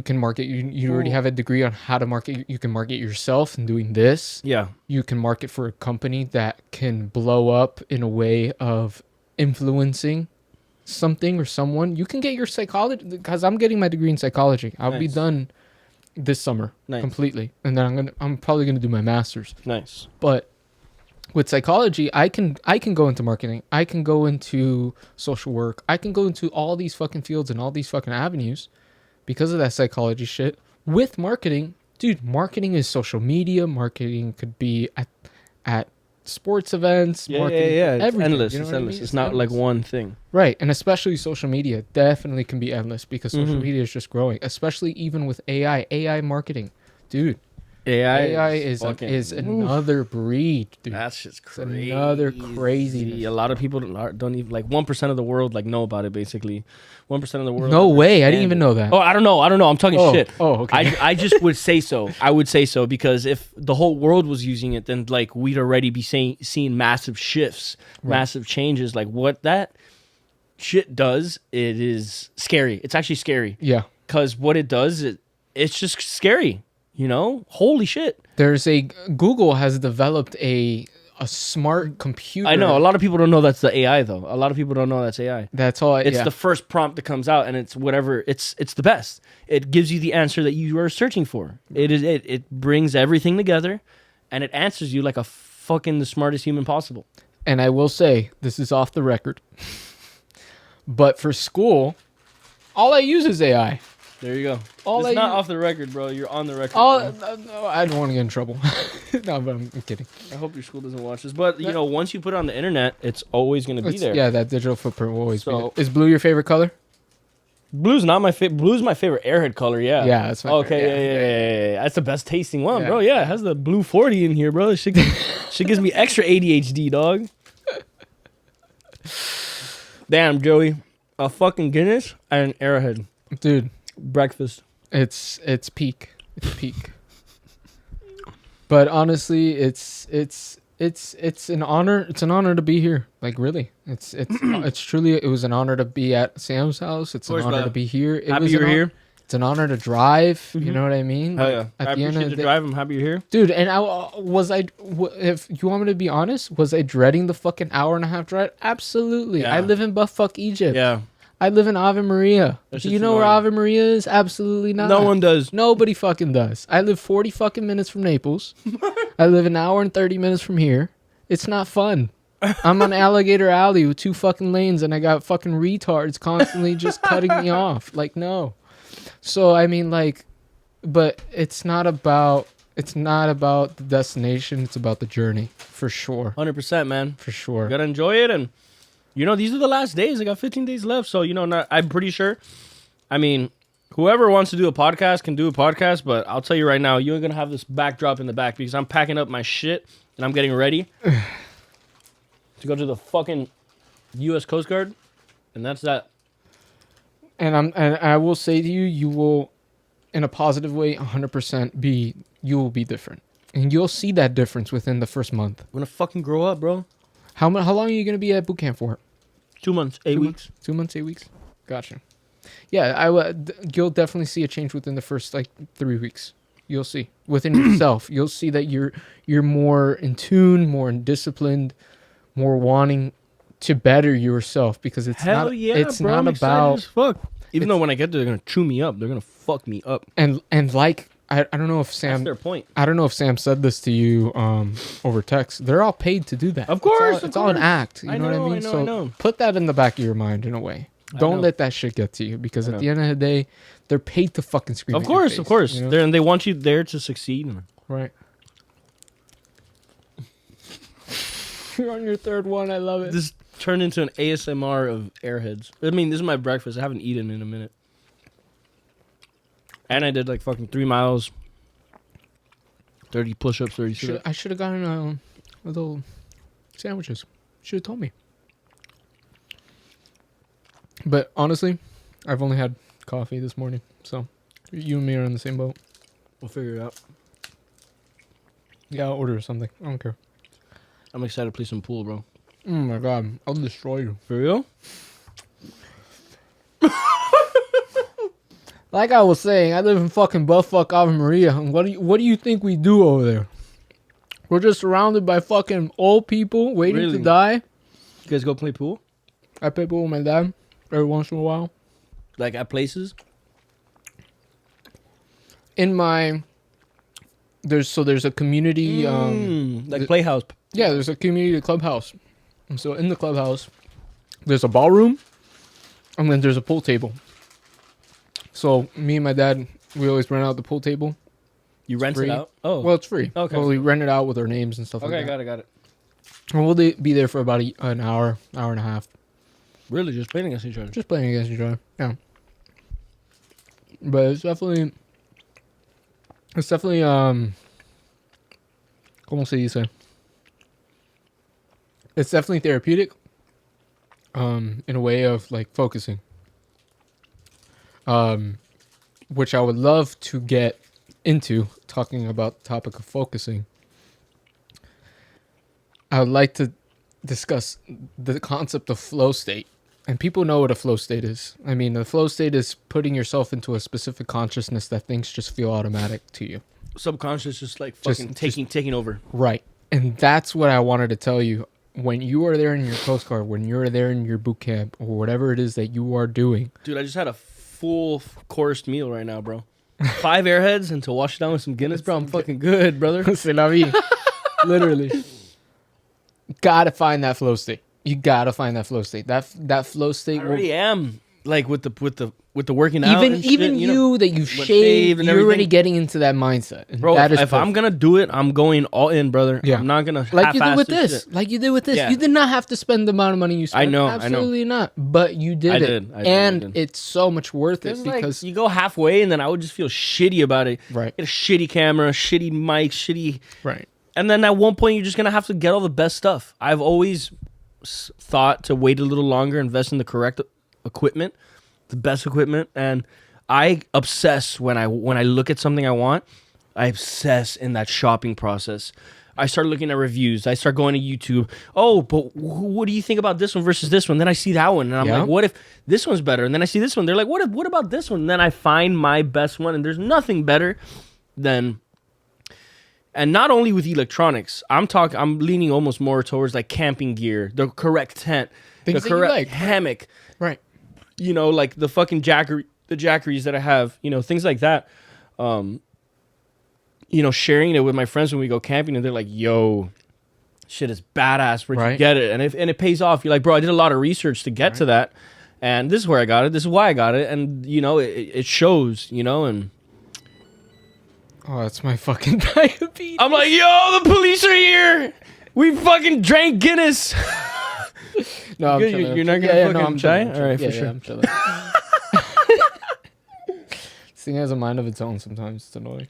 can market. You already have a degree on how to market. You can market yourself in doing this. Yeah. You can market for a company that can blow up in a way of influencing something or someone. You can get your psychology, because I'm getting my degree in psychology. I'll be Nice. done this summer Nice. completely, and then I'm probably gonna do my master's. Nice. But with psychology, I can go into marketing. I can go into social work. I can go into all these fucking fields and all these fucking avenues because of that psychology shit. With marketing, dude, marketing is social media. Marketing could be at sports events. Yeah. marketing, It's everything, endless. you know It's what I endless. mean? It's not like endless. one thing. Right, and especially social media definitely can be endless because social Mhm. media is just growing. Especially even with AI marketing, dude. AI is fucking- is Oof. another breed, dude. That's just It's crazy. another craziness. A lot of people don't even, like, 1% of the world like know about it. Basically, 1% of the world. No way, I didn't understand even it. know that. Oh, I don't know. I'm talking shit. Oh, okay. I just would say so. I would say so because if the whole world was using it, then like we'd already be seeing massive shifts, Right. massive changes. Like what that shit does, it is scary. It's actually scary Yeah. because what it does, it's just scary. You know, holy shit. There's Google has developed a smart computer. I know a lot of people don't know that's the AI though. A lot of people don't know that's AI. That's all. It's yeah. the first prompt that comes out, and it's whatever. It's the best. It gives you the answer that you are searching for. It brings everything together, and it answers you like a fucking the smartest human possible. And I will say, this is off the record, but for school, all I use is AI. There you go. All It's I not use- off the record, bro. You're on the record. All bro. no, I don't want to get in trouble. No, but I'm kidding. I hope your school doesn't watch this, but you know, once you put it on the internet, it's always gonna be there. Yeah, that digital footprint will always be So- there. Is blue your favorite color? Blue's not my favorite. Blue's my favorite airhead color. Yeah. Yeah, that's my Okay. favorite, Yeah. That's the best tasting one, Yeah. bro. Yeah, it has the blue 40 in here, bro. Shit gives me extra ADHD, dog. Damn, Joey, a fucking Guinness and an Arrowhead Dude, breakfast. it's peak. It's peak. But honestly, it's an honor. It's an honor to be here. Like really, it's truly. It was an honor to be at Sam's house. It's an course, honor brother. to be here. It Happy was you're an hon- here. It's an honor to drive. You know what I mean? Hell Like, yeah. At I the end appreciate of the the drive. I'm happy you're here. dude, and if you want me to be honest, was I dreading the fucking hour and a half drive? Absolutely. Yeah. I live in buttfuck Egypt. Yeah. I live in Ave Maria. That's Do just you know where annoying. Ave Maria is? Absolutely not. No one does. Nobody fucking does. I live 40 fucking minutes from Naples. I live an hour and 30 minutes from here. It's not fun. I'm on Alligator Alley with 2 fucking lanes and I got fucking retards constantly just cutting me off. Like, no. So, I mean, like, but it's not about the destination. It's about the journey. For sure. 100%, man. For sure. You gotta enjoy it, and you know these are the last days. I got 15 days left, so you know, I'm pretty sure. I mean, whoever wants to do a podcast can do a podcast, but I'll tell you right now, you ain't gonna have this backdrop in the back because I'm packing up my shit and I'm getting ready to go to the fucking U.S. Coast Guard, and that's that. And I will say to you, you will, in a positive way, 100% you will be different. And you'll see that difference within the first month. I'm gonna fucking grow up, bro. How long are you going to be at boot camp for? 2 months, 8 2 weeks. months? 2 months, 8 weeks? Gotcha. Yeah, you'll definitely see a change within the first, 3 weeks. You'll see. Within yourself, you'll see that you're more in tune, more disciplined, more wanting to better yourself because it's Hell not yeah, it's bro. not I'm excited about as fuck. Even though when I get there, they're gonna chew me up. They're gonna fuck me up. and like I don't know if That's Sam. their point. I don't know if Sam said this to you over text. They're all paid to do that. Of course, it's all an act. You know what I mean? I know. Put that in the back of your mind in a way. Don't let that shit get to you because at the end of the day, they're paid to fucking scream. Of course, face, of course. You know? And they want you there to succeed. Right. You're on your third one. I love it. This turned into an ASMR of Airheads. I mean, this is my breakfast. I haven't eaten in a minute. And I did like fucking 3 miles, 30 push-ups, 30 sit-ups. I should have gotten little sandwiches. Should have told me. But honestly, I've only had coffee this morning, so you and me are in the same boat. We'll figure it out. Yeah, I'll order something. I don't care. I'm excited to play some pool, bro. Oh my god, I'll destroy you. For real? Like I was saying, I live in fucking buttfuck Ave Maria, and what do you think we do over there? We're just surrounded by fucking old people waiting to die. You guys go play pool? I play pool with my dad every once in a while. Like at places? There's a community like playhouse. Yeah, there's a community clubhouse. And so in the clubhouse, there's a ballroom, and then there's a pool table. So me and my dad, we always rent out the pool table. You rent it out? Oh. Well, it's free. Okay. Well, we rent it out with our names and stuff like that. Okay, got it. And we'll be there for about an hour and a half. Really? Just playing against each other? Just playing against each other. Yeah. But it's definitely, ¿cómo se dice? It's definitely therapeutic, in a way of like focusing. Which I would love to get into, talking about the topic of focusing. I would like to discuss the concept of flow state. And people know what a flow state is. I mean, the flow state is putting yourself into a specific consciousness that things just feel automatic to you. Subconscious just like fucking taking over. Right. And that's what I wanted to tell you. When you are there in your Coast Guard, when you're there in your boot camp, or whatever it is that you are doing. Dude, I just had a full course meal right now, bro. 5 Airheads and to wash it down with some Guinness, bro. I'm fucking good, brother. C'est la vie. Literally. Gotta find that flow state. You gotta find that flow state. That flow state. I already am. Like with the working out. Even and shit, you that you've shaved, you're already getting into that mindset. And bro, that is if I'm gonna do it, I'm going all in, brother. Yeah. I'm not gonna like you did with half-ass this. shit. like you did with this. Yeah. You did not have to spend the amount of money you spent. I know. Absolutely not. But you did it. I and did. it's so much worth it It's because like you go halfway and then I would just feel shitty about it. Right. Get a shitty camera, shitty mic, shitty. right. And then at one point you're just gonna have to get all the best stuff. I've always thought to wait a little longer, invest in the correct equipment, the best equipment, and I obsess when I look at something I want. I obsess in that shopping process. I start looking at reviews. I start going to YouTube. Oh, but what do you think about this one versus this one? Then I see that one, and I'm like, what if this one's better? And then I see this one. They're like, what about this one? And then I find my best one, and there's nothing better than. And not only with electronics, I'm leaning almost more towards like camping gear, the correct tent, Things the that you correct like. hammock. Right. You know, like the fucking jackeries that I have, you know, things like that. You know, sharing it with my friends when we go camping, and they're like, yo, shit is badass. Where'd you get it? And it pays off. You're like, bro, I did a lot of research to get to that. And this is where I got it. This is why I got it. And, you know, it shows, you know, and... Oh, that's my fucking diabetes. I'm like, yo, the police are here. We fucking drank Guinness. No, I'm Good, chilling. you're not gonna fucking I'm die? chilling. All right, yeah, for sure. I'm chilling. This thing has a mind of its own sometimes. It's annoying.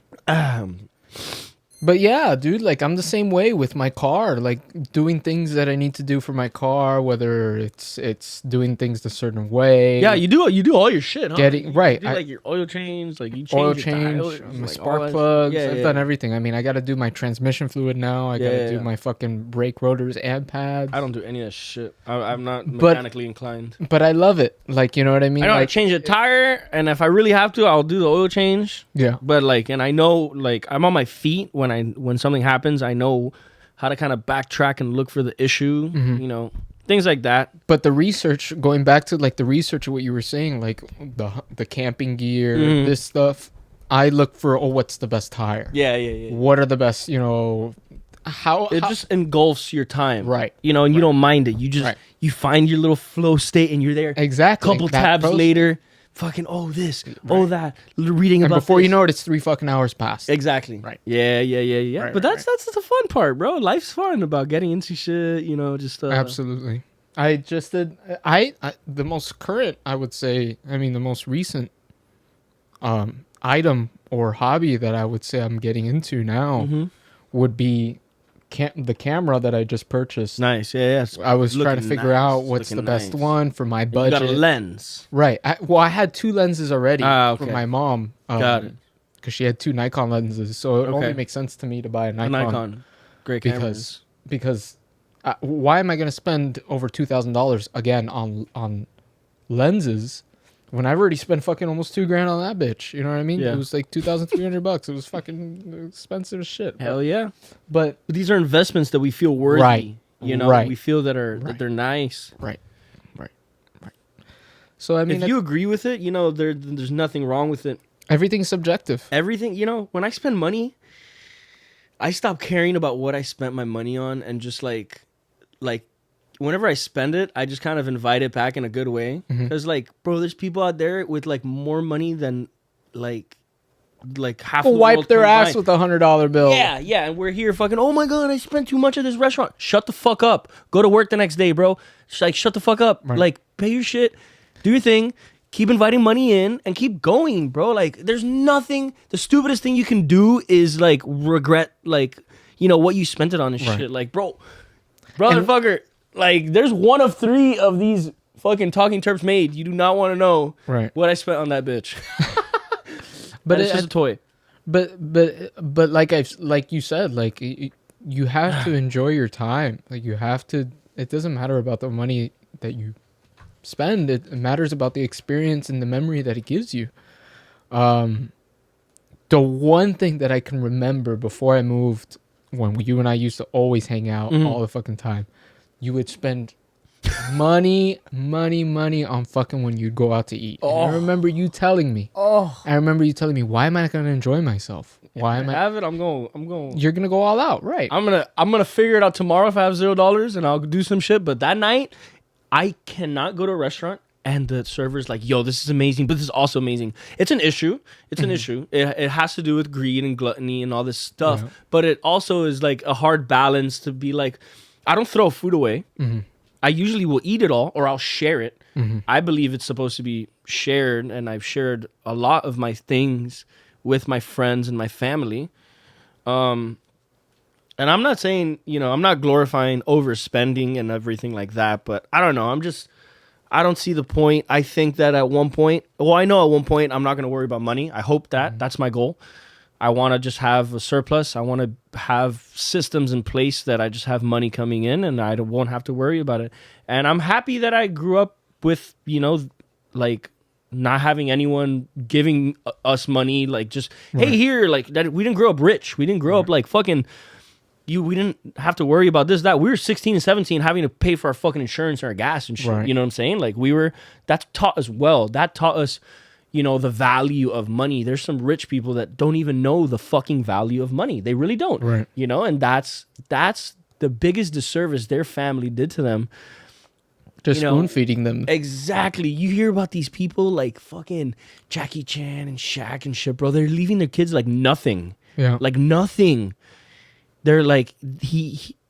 But yeah, dude, like I'm the same way with my car, like doing things that I need to do for my car, whether it's doing things a certain way. Yeah, you do all your shit, huh? Getting right, You do, like your oil change, like you change oil your change, tires, my like, spark all that plugs. shit. I've done everything. I mean, I got to do my transmission fluid now. I got to do my fucking brake rotors and pads. I don't do any of that shit. I'm not mechanically inclined. But I love it. Like, you know what I mean? I know how to like, change a tire, and if I really have to, I'll do the oil change. Yeah. But like, and I know, like, I'm on my feet when something happens. I know how to kind of backtrack and look for the issue. You know, things like that. But the research, going back to like the research of what you were saying, like the camping gear, this stuff, I look for, what's the best tire? Yeah. What are the best, how It just engulfs your time. Right. And you don't mind it. You just, Right. you find your little flow state and you're there. Exactly. Couple That tabs process- later, fucking, oh, this, oh, that, reading and about before this. you know it, it's 3 fucking hours past. Exactly. Right. Yeah. Right, But right, that's the fun part, bro. Life's fun about getting into shit, just... Absolutely. I just did. I the most current, I would say. I mean, the most recent item or hobby that I would say I'm getting into now Mm-hmm. would be the camera that I just purchased. Nice, yeah. I was trying to Looking figure nice, out what's the looking best nice. one for my You budget. got a lens. Right. I had 2 lenses already Okay. from my mom. Got it. Because she had 2 Nikon lenses, so it only Okay. makes sense to me to buy a A Nikon. Nikon. Great cameras. Because why am I going to spend over $2,000 again on lenses when I've already spent fucking almost $2,000 on that bitch? You know what I mean? Yeah. It was like $2,300. It was fucking expensive as shit. Hell yeah. But But these are investments that we feel worthy. Right. Right. We feel that Right. they're nice. right. So I mean, If you agree with it, there's nothing wrong with it. everything's subjective. Everything, when I spend money, I stop caring about what I spent my money on and just like whenever I spend it, I just kind of invite it back in a good way. Mhm. Because bro, there's people out there with more money than like half of the Wipe world their combined. ass with a $100 bill. Yeah, and we're here fucking, oh my god, I spent too much at this restaurant. Shut the fuck up. Go to work the next day, bro. Just shut the fuck up. Right. Pay your shit, do your thing, keep inviting money in, and keep going, bro. There's nothing, the stupidest thing you can do is regret, what you spent it on and Right. shit. Brother fucker, there's one of 3 of these fucking talking terps made. You do not want to know Right. what I spent on that bitch. But But it's just a toy. But like you said, you have to enjoy your time. You have to. It doesn't matter about the money that you spend. It matters about the experience and the memory that it gives you. The one thing that I can remember before I moved, when you and I used to always hang out Mhm. all the fucking time, you would spend money on fucking when you'd go out to eat. And I Oh. remember you telling me. I remember you telling me, why am I not going to enjoy myself? Why am I I? have it? I'm going. You're going to go all out, right? I'm gonna figure it out tomorrow if I have $0 and I'll do some shit. But that night, I cannot go to a restaurant and the server's like, "Yo, this is amazing, but this is also amazing." It's an issue. It's an issue. It has to do with greed and gluttony and all this stuff. Yeah. But it also is a hard balance to be I don't throw food away. Mhm. I usually will eat it all or I'll share it. Mhm. I believe it's supposed to be shared, and I've shared a lot of my things with my friends and my family. And I'm not saying, I'm not glorifying overspending and everything like that, but I don't know. I don't see the point. I think that at one point, I know at one point I'm not going to worry about money. I hope that. That's my goal. I want to just have a surplus. I want to have systems in place that I just have money coming in and I won't have to worry about it. And I'm happy that I grew up with, not having anyone giving us money, hey, here, that. We didn't grow up rich. We didn't grow up fucking, we didn't have to worry about this, that. We were 16 and 17 having to pay for our fucking insurance and our gas and shit. Right. You know what I'm saying? That taught us well. That taught us, the value of money. There's some rich people that don't even know the fucking value of money. They really don't. Right. And that's the biggest disservice their family did to them. Just spoon feeding them. Exactly. You hear about these people like fucking Jackie Chan and Shaq and shit, bro. They're leaving their kids nothing. Yeah. Nothing. They're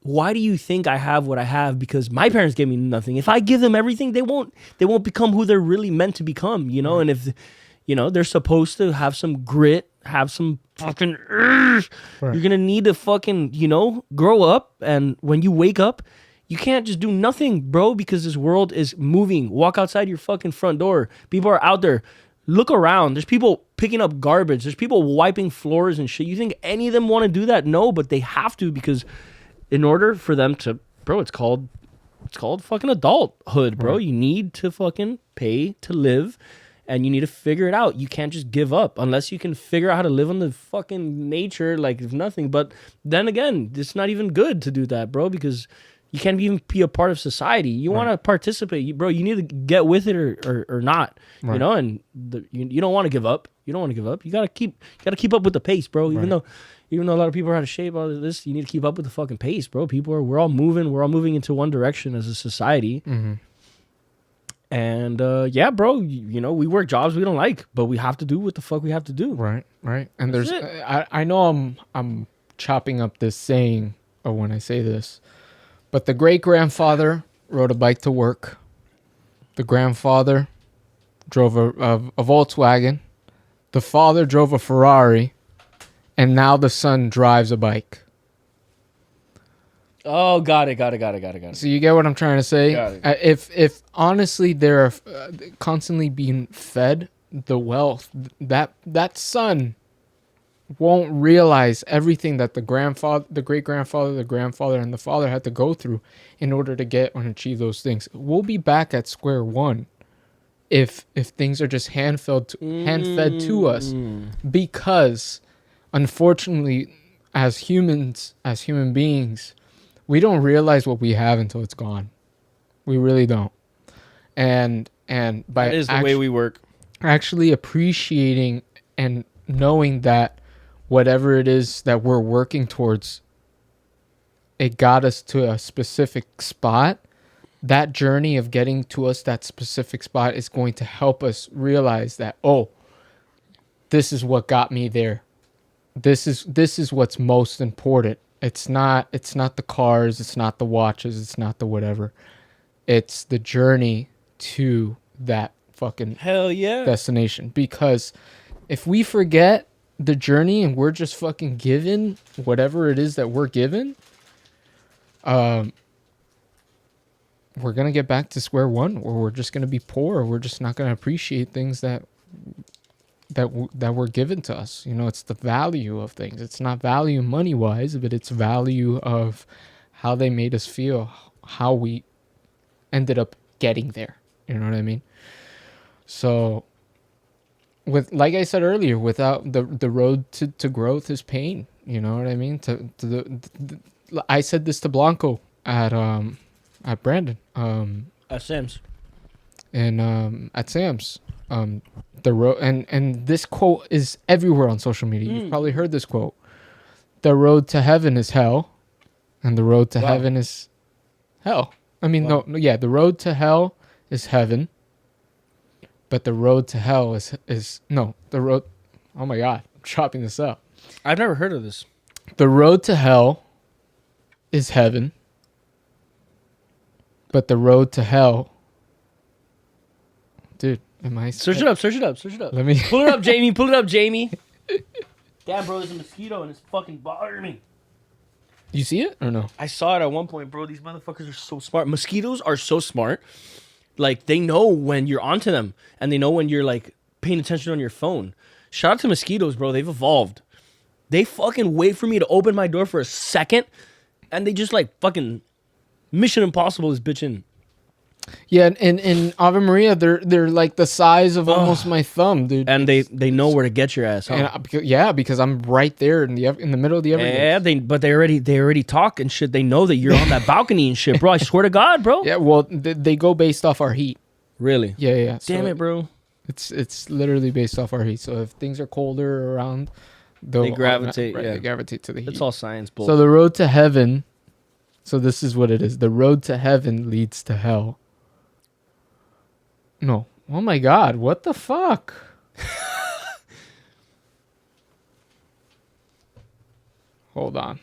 why do you think I have what I have? Because my parents gave me nothing. If I give them everything, they won't become who they're really meant to become, And if, they're supposed to have some grit, have some fucking, Right. you're going to need to fucking, grow up. And when you wake up, you can't just do nothing, bro, because this world is moving. Walk outside your fucking front door. People are out there. Look around. There's people picking up garbage. There's people wiping floors and shit. You think any of them want to do that? No, but they have to, because in order for them to, bro, it's called fucking adulthood, bro. Right. You need to fucking pay to live, and you need to figure it out. You can't just give up unless you can figure out how to live on the fucking nature, if nothing. But then again, it's not even good to do that, bro, because You can't even be a part of society. You want to participate, bro. You need to get with it or not. Right. You know, and you don't want to give up. You don't want to give up. You gotta keep up with the pace, bro. Even though a lot of people are out of shape, all of this, you need to keep up with the fucking pace, bro. We're all moving into one direction as a society. Mm-hmm. And yeah, bro, you know, we work jobs we don't like, but we have to do what the fuck we have to do. Right. And That's there's, it. I know I'm chopping up this saying when I say this, but the great grandfather rode a bike to work. The grandfather drove a Volkswagen. The father drove a Ferrari, and now the son drives a bike. Oh, got it. So you get what I'm trying to say? Got it. If honestly they're constantly being fed the wealth, that son won't realize everything that the grandfather, the great grandfather, the grandfather, and the father had to go through in order to get and achieve those things. We'll be back at square one if things are just hand fed to us, because unfortunately, as human beings, we don't realize what we have until it's gone. We really don't. And by That is the way we work. actually appreciating and knowing that whatever it is that we're working towards, it got us to a specific spot. That journey of getting to us that specific spot is going to help us realize that, oh, this is what got me there. This is what's most important. It's not the cars, it's not the watches, it's not the whatever. It's the journey to that fucking Hell yeah. destination. Because if we forget the journey and we're just fucking given whatever it is that we're given, we're gonna get back to square one, or we're just gonna be poor. We're just not gonna appreciate things that were given to us. You know, it's the value of things. It's not value money wise, but it's value of how they made us feel, how we ended up getting there. You know what I mean? So, with, like I said earlier, without the road to growth is pain. You know what I mean? I said this to Blanco at Brandon At Sam's. and at Sam's. The road, and this quote is everywhere on social media. You've probably heard this quote. The road to heaven is hell, and the road to heaven is hell. I mean, no, the road to hell is heaven, but the road to hell is no, the road. Oh my God, I'm chopping this up. I've never heard of this. The road to hell is heaven, but the road to hell, dude. Am I Search it up. Let me Pull it up, Jamie. Damn, bro, there's a mosquito and it's fucking bothering me. You see it or no? I saw it at one point, bro. These motherfuckers are so smart. Mosquitoes are so smart. Like, they know when you're onto them, and they know when you're, like, paying attention on your phone. Shout out to mosquitoes, bro. They've evolved. They fucking wait for me to open my door for a second, and they just, like, fucking Mission Impossible is bitching. Yeah, and in Ave Maria, they're like the size of almost my thumb, dude. And they know where to get your ass, huh? And because I'm right there in the middle of the Everglades. Yeah, but they already talk and shit. They know that you're on that balcony and shit, bro. I swear to God, bro. Yeah, well, they go based off our heat. Really? Yeah. Damn it, bro. It's literally based off our heat. So if things are colder around, They gravitate. Right, yeah, they gravitate to the heat. it's all science bull. So the road to heaven. So this is what it is. The road to heaven leads to hell. No. Oh my God. What the fuck? Hold on.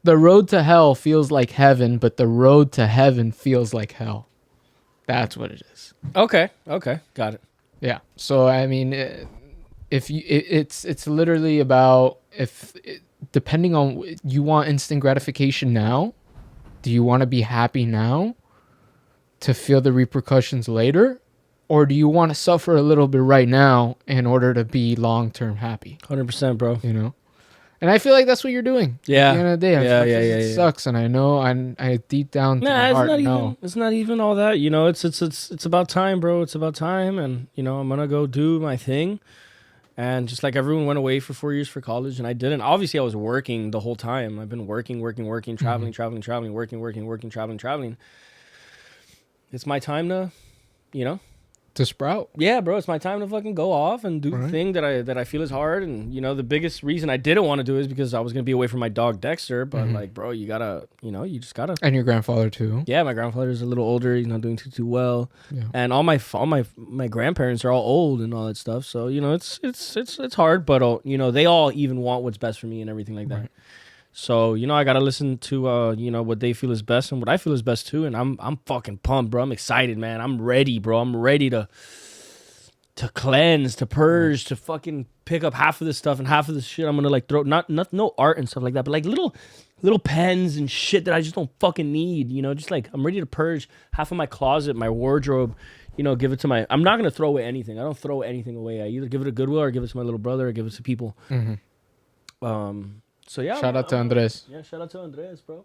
The road to hell feels like heaven, but the road to heaven feels like hell. That's what it is. Okay, got it. Yeah. So I mean, it's literally about depending on, you want instant gratification now. Do you want to be happy now to feel the repercussions later, or do you want to suffer a little bit right now in order to be long term happy? 100%, bro. You know. And I feel like that's what you're doing. Yeah. At the end of the day, Yeah. It sucks, and I know. I deep down to my heart know. It's not even all that. You know, it's about time, bro. It's about time, and you know, I'm gonna go do my thing. And just like everyone went away for 4 years for college, and I didn't. Obviously, I was working the whole time. I've been working, traveling, traveling. It's my time to, you know, To sprout. yeah, bro. It's my time to fucking go off and do the thing that I feel is hard. And you know, the biggest reason I didn't want to do it is because I was gonna be away from my dog Dexter. But like, bro, you gotta, you know, you just gotta. And your grandfather too. Yeah, my grandfather's a little older. He's not doing too well. Yeah. And all my grandparents are all old and all that stuff. So you know, it's hard. But you know, they all even want what's best for me and everything like that. Right. So, you know, I got to listen to, you know, what they feel is best and what I feel is best too. And I'm fucking pumped, bro. I'm excited, man. I'm ready, bro. I'm ready to cleanse, to purge, to fucking pick up half of this stuff and half of this shit. I'm going to like throw, no art and stuff like that, but like little pens and shit that I just don't fucking need, you know, just like I'm ready to purge half of my closet, my wardrobe, you know, give it to I'm not going to throw away anything. I don't throw anything away. I either give it to Goodwill or give it to my little brother or give it to people. So yeah, shout out to Andres. Yeah, shout out to Andres, bro.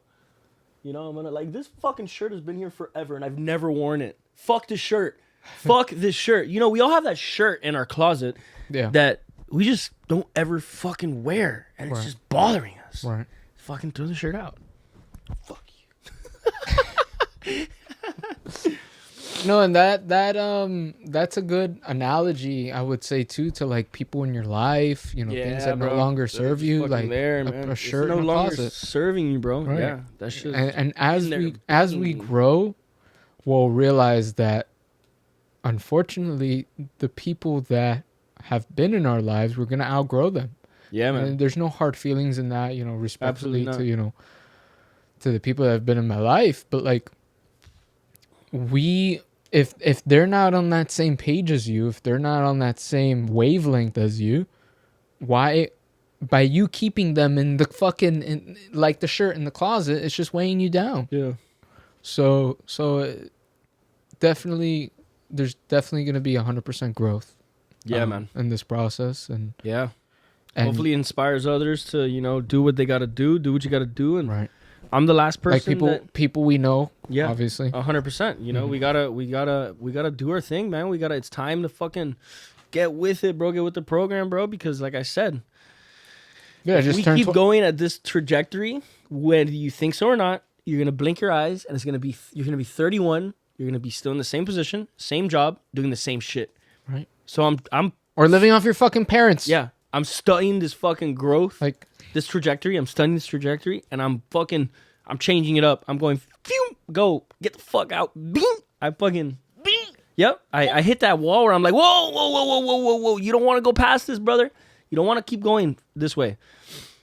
You know, I'm gonna like this fucking shirt has been here forever and I've never worn it. Fuck this shirt. Fuck this shirt. You know, we all have that shirt in our closet that we just don't ever fucking wear, and it's just bothering us. Right. Fucking throw the shirt out. Fuck you. No, and that's a good analogy, I would say too, to like people in your life, you know, things that no longer serve you, like a shirt in a closet serving you, bro. Right. Yeah, that shit. And as we grow, we'll realize that unfortunately the people that have been in our lives, we're gonna outgrow them. Yeah, man. And there's no hard feelings in that, you know, respectfully to, you know, to the people that have been in my life, but like if they're not on that same page as you, if they're not on that same wavelength as you, why, by you keeping them in the fucking, like the shirt in the closet, it's just weighing you down. Yeah. So definitely, there's definitely going to be 100% growth. Yeah, man. In this process. And yeah. And hopefully inspires others to, you know, do what they got to do what you got to do. And right. I'm the last person like people we know, obviously. 100%. You know, we gotta do our thing, man. It's time to fucking get with it, bro. Get with the program, bro. Because like I said, if we keep going at this trajectory, whether you think so or not, you're gonna blink your eyes, and you're gonna be 31. You're gonna be still in the same position, same job, doing the same shit. Right. So I'm or living off your fucking parents. Yeah. I'm studying this fucking growth. Like. This trajectory, I'm studying this trajectory, and I'm changing it up. I'm going, phew, go, get the fuck out, beam. I fucking, beam. Yep. I hit that wall where I'm like, whoa. You don't want to go past this, brother. You don't want to keep going this way.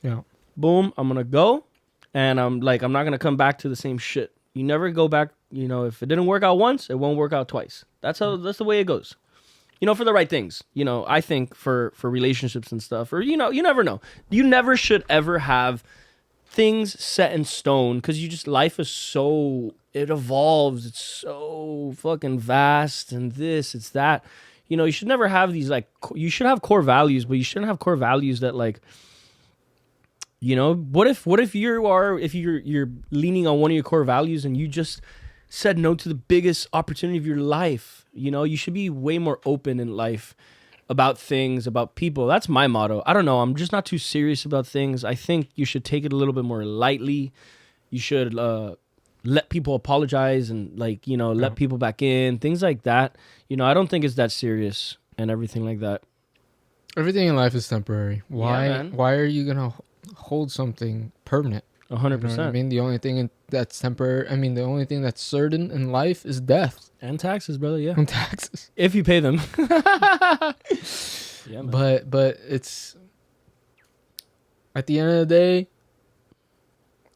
Yeah. Boom. I'm gonna go, and I'm not gonna come back to the same shit. You never go back. You know, if it didn't work out once, it won't work out twice. That's the way it goes. You know, for the right things. You know, I think for relationships and stuff, or, you know, you never know. You never should ever have things set in stone, because life is so, it evolves. It's so fucking vast, and it's that. You know, you should never have these, like, you should have core values, but you shouldn't have core values that, like, you know, what if you're leaning on one of your core values and you just said no to the biggest opportunity of your life? You know, you should be way more open in life about things, about people. That's my motto. I don't know. I'm just not too serious about things. I think you should take it a little bit more lightly. You should let people apologize and, like, you know, let people back in, things like that. You know, I don't think it's that serious and everything like that. Everything in life is temporary. Why are you going to hold something permanent? 100%. You know what I mean, the only thing that's temporary, the only thing that's certain in life is death. And taxes, brother, yeah. And taxes. If you pay them. Yeah, man. But it's, at the end of the day,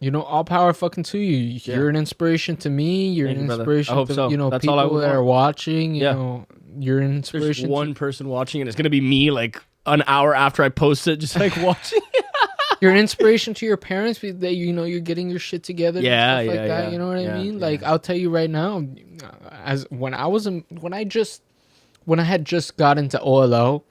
you know, all power fucking to you. You're an inspiration to me. You're an inspiration to, you know, that's people that are watching. You know, you're an inspiration. There's one person watching, and it's going to be me, like, an hour after I post it, just, like, watching. You're an inspiration to your parents that, you know, you're getting your shit together. Yeah, and stuff like that. You know what I mean? Like, I'll tell you right now, when I had just got into OLO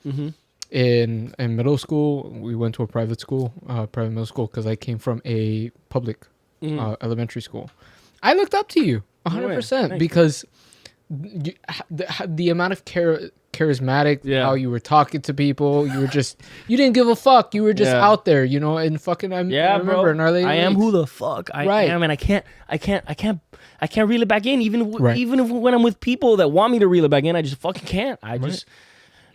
in middle school, we went to a private middle school, because I came from a public elementary school. I looked up to you 100% because the amount of charismatic, Yeah. how you were talking to people, you didn't give a fuck. You were just Yeah. out there, and fucking. I remember bro. in our late I am leagues. who the fuck I Right. am, and I can't reel it back in. Right. Even if when I'm with people that want me to reel it back in, I just fucking can't.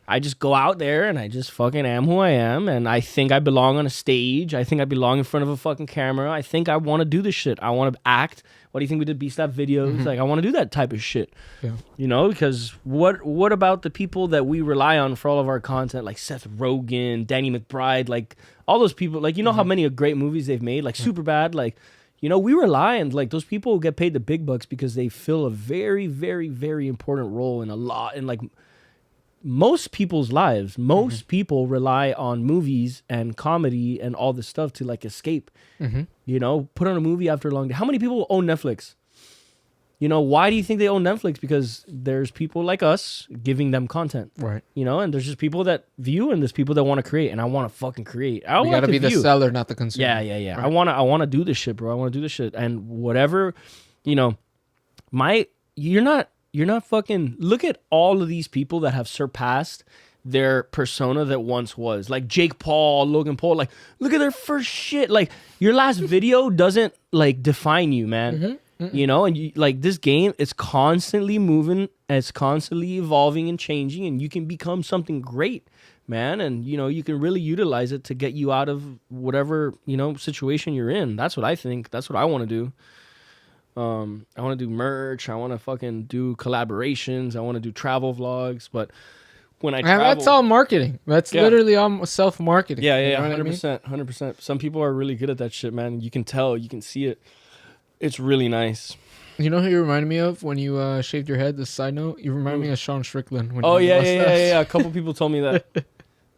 I just go out there and I just fucking am who I am, and I think I belong on a stage. I think I belong in front of a fucking camera. I think I want to do this shit. I want to act. What do you think we did Beast Lab videos? Like I want to do that type of shit. Yeah. Because what about the people that we rely on for all of our content, like Seth Rogen, Danny McBride, like all those people, like how many great movies they've made, like Superbad, like we rely on like those people who get paid the big bucks because they fill a very, very, very important role in like most people's lives. Most people rely on movies and comedy and all this stuff to like escape. Put on a movie after a long day. How many people own Netflix? Why do you think they own Netflix? Because there's people like us giving them content. Right. And there's just people that view and there's people that want to create, and I want to fucking create. You gotta be the seller, not the consumer. Yeah. Right. I want to do this shit, bro. I want to do this shit. And whatever, you're not fucking, look at all of these people that have surpassed their persona that once was. Like Jake Paul, Logan Paul, like look at their first shit. Like your last video doesn't like define you, man. And you, like this game, it's constantly moving, it's constantly evolving and changing, and you can become something great, man. And you can really utilize it to get you out of whatever situation you're in. That's what I think. That's what I want to do. I want to do merch. I want to fucking do collaborations. I want to do travel vlogs. But when I travel, that's all marketing. That's literally all self-marketing. Yeah, 100%, 100%. Some people are really good at that shit, man. You can tell, you can see it. It's really nice. You know who you remind me of when you shaved your head? This side note, you remind me of Sean Strickland. When Yeah. A couple people told me that.